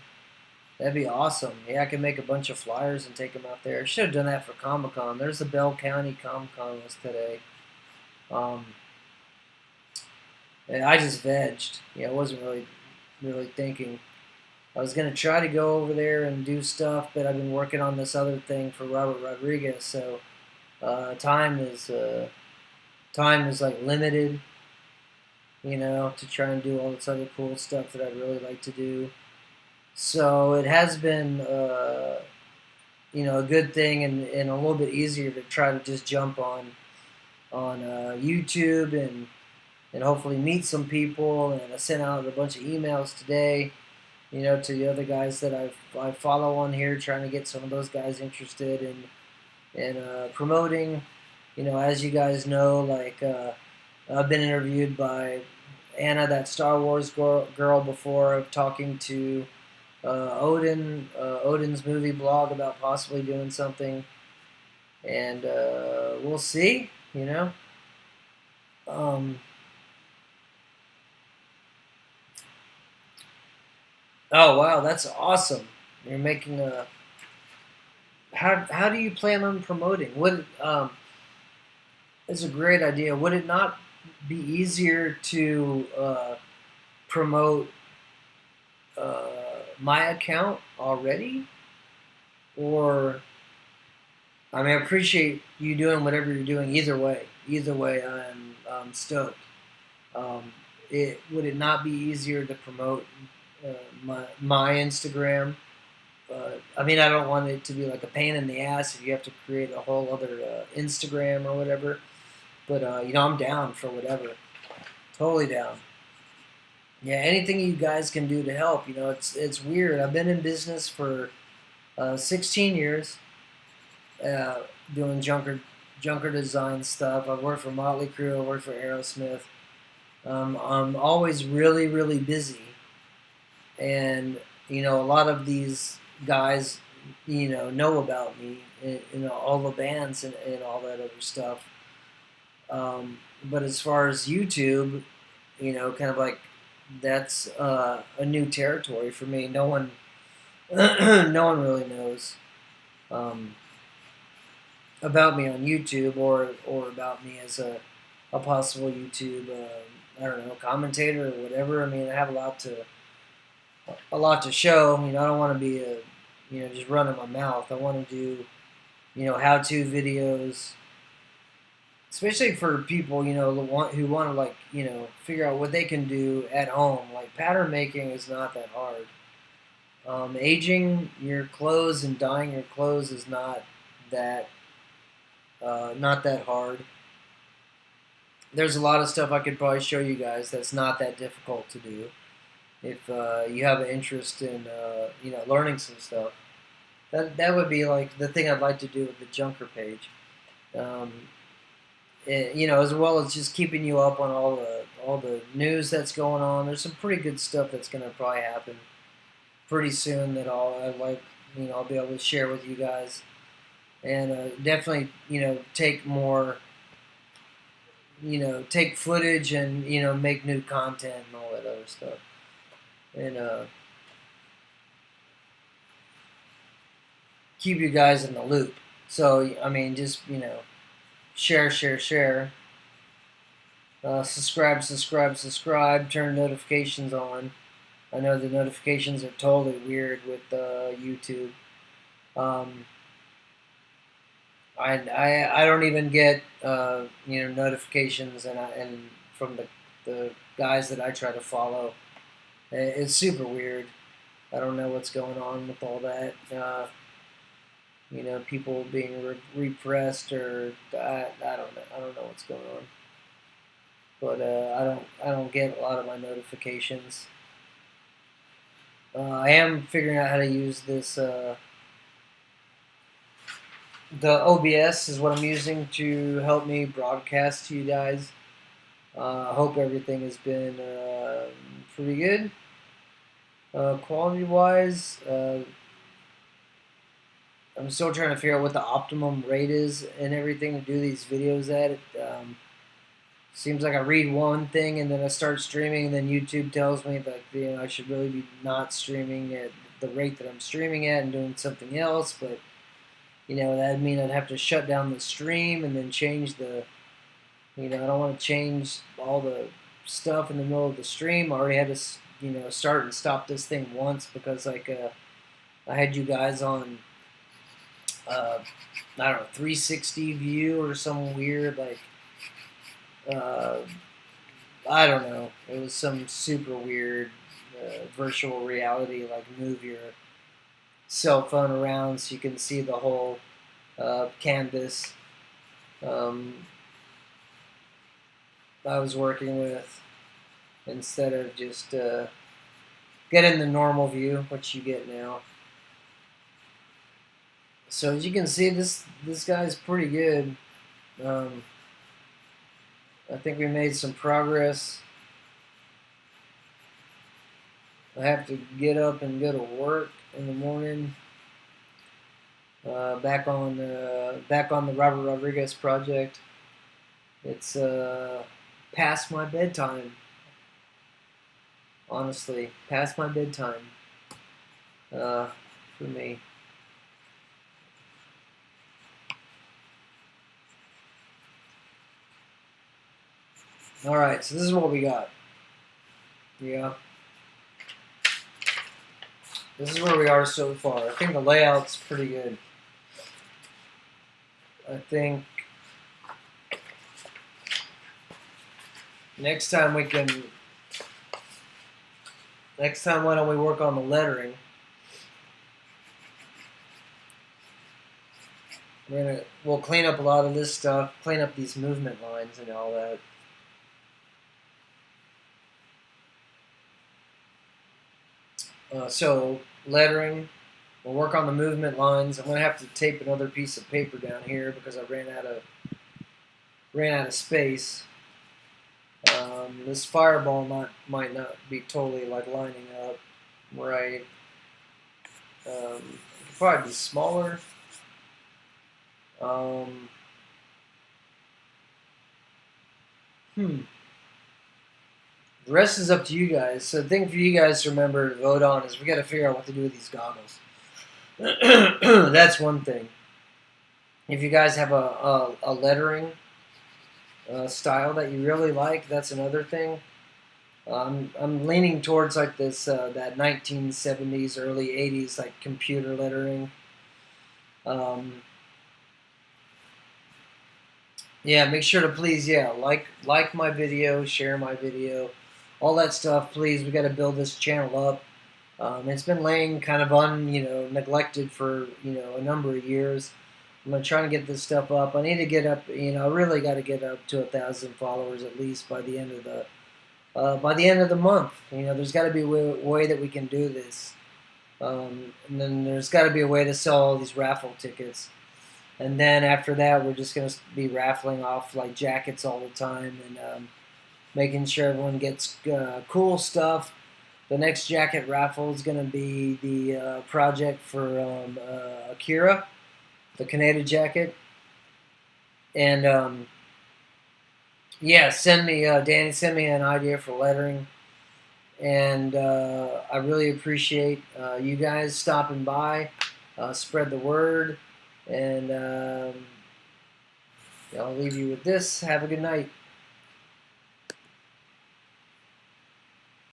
That'd be awesome. Yeah, I can make a bunch of flyers and take them out there. I should have done that for Comic-Con. There's the Bell County Comic-Con was today. And I just vegged. I wasn't really thinking. I was going to try to go over there and do stuff, but I've been working on this other thing for Robert Rodriguez, so time is like limited, to try and do all this other cool stuff that I'd really like to do. So it has been, a good thing and a little bit easier to try to just jump on YouTube and hopefully meet some people. And I sent out a bunch of emails today, to the other guys that I follow on here, trying to get some of those guys interested in promoting. As you guys know, like I've been interviewed by Anna, that Star Wars girl before, of talking to Odin's movie blog about possibly doing something, and we'll see. Um, oh wow, that's awesome! You're making a. How do you plan on promoting? Would It's a great idea. Would it not be easier to promote my account already? Or, I mean, I appreciate you doing whatever you're doing. Either way, I'm stoked. Um, would it not be easier to promote my Instagram? I mean, I don't want it to be like a pain in the ass if you have to create a whole other Instagram or whatever. But I'm down for whatever. Totally down. Yeah, anything you guys can do to help. It's weird. I've been in business for 16 years, uh, doing junker design stuff. I've worked for Motley Crue. I worked for Aerosmith. I'm always really really busy, and a lot of these guys, know about me, all the bands and all that other stuff. But as far as YouTube, kind of like that's a new territory for me. No one, no one really knows um, about me on YouTube or about me as a possible YouTube, I don't know, commentator or whatever. I mean, I have a lot to show. I don't want to be just running my mouth. I want to do how-to videos, especially for people who want to like figure out what they can do at home. Like pattern making is not that hard. Aging your clothes and dyeing your clothes is that not that hard. There's a lot of stuff I could probably show you guys that's not that difficult to do if you have an interest in learning some stuff. That would be like the thing I'd like to do with the Junker page. Um, as well as just keeping you up on all the news that's going on. There's some pretty good stuff that's going to probably happen pretty soon that I'll be able to share with you guys, and definitely take more take footage and make new content and all that other stuff, and keep you guys in the loop. So I mean, just share, share, share. Subscribe. Turn notifications on. I know the notifications are totally weird with YouTube. Um, I don't even get notifications and from the guys that I try to follow. It's super weird. I don't know what's going on with all that. People being repressed or I don't know. I don't know what's going on. But I don't get a lot of my notifications. I am figuring out how to use this. The OBS is what I'm using to help me broadcast to you guys. I hope everything has been pretty good. Quality-wise, I'm still trying to figure out what the optimum rate is and everything to do these videos at. Seems like I read one thing and then I start streaming, and then YouTube tells me that I should really be not streaming at the rate that I'm streaming at and doing something else. But that'd mean I'd have to shut down the stream and then change the. I don't want to change all the stuff in the middle of the stream. I already had to start and stop this thing once because I had you guys on I don't know 360 view or some weird uh, I don't know. It was some super weird virtual reality, like move your cell phone around so you can see the whole canvas. Um, I was working with instead of just getting the normal view, which you get now. So as you can see, this guy's pretty good. I think we made some progress. I have to get up and go to work in the morning. Back on the Robert Rodriguez project. It's past my bedtime. Honestly, past my bedtime. For me. All right, so this is what we got. Yeah, this is where we are so far. I think the layout's pretty good. I think next time we can. Next time, why don't we work on the lettering? We'll clean up a lot of this stuff, clean up these movement lines and all that. So lettering, we'll work on the movement lines. I'm gonna have to tape another piece of paper down here because I ran out of space. This fireball might not be totally like lining up right. It could probably be smaller. The rest is up to you guys. So the thing for you guys to remember to vote on is we got to figure out what to do with these goggles. That's one thing. If you guys have a lettering style that you really like, that's another thing. I'm leaning towards like this that 1970s, early 80s like computer lettering. Yeah, make sure to please, like my video, share my video, all that stuff. Please, we got to build this channel up. It's been laying kind of neglected for a number of years. I'm gonna try to get this stuff up. I need to get up. I really got to get up to 1,000 followers at least by the end of the month. There's got to be a way that we can do this. And then there's got to be a way to sell all these raffle tickets. And then after that, we're just going to be raffling off like jackets all the time and making sure everyone gets cool stuff. The next jacket raffle is going to be the project for Akira, the Canada jacket. And send me, Danny, send me an idea for lettering. And I really appreciate you guys stopping by. Spread the word. And I'll leave you with this. Have a good night.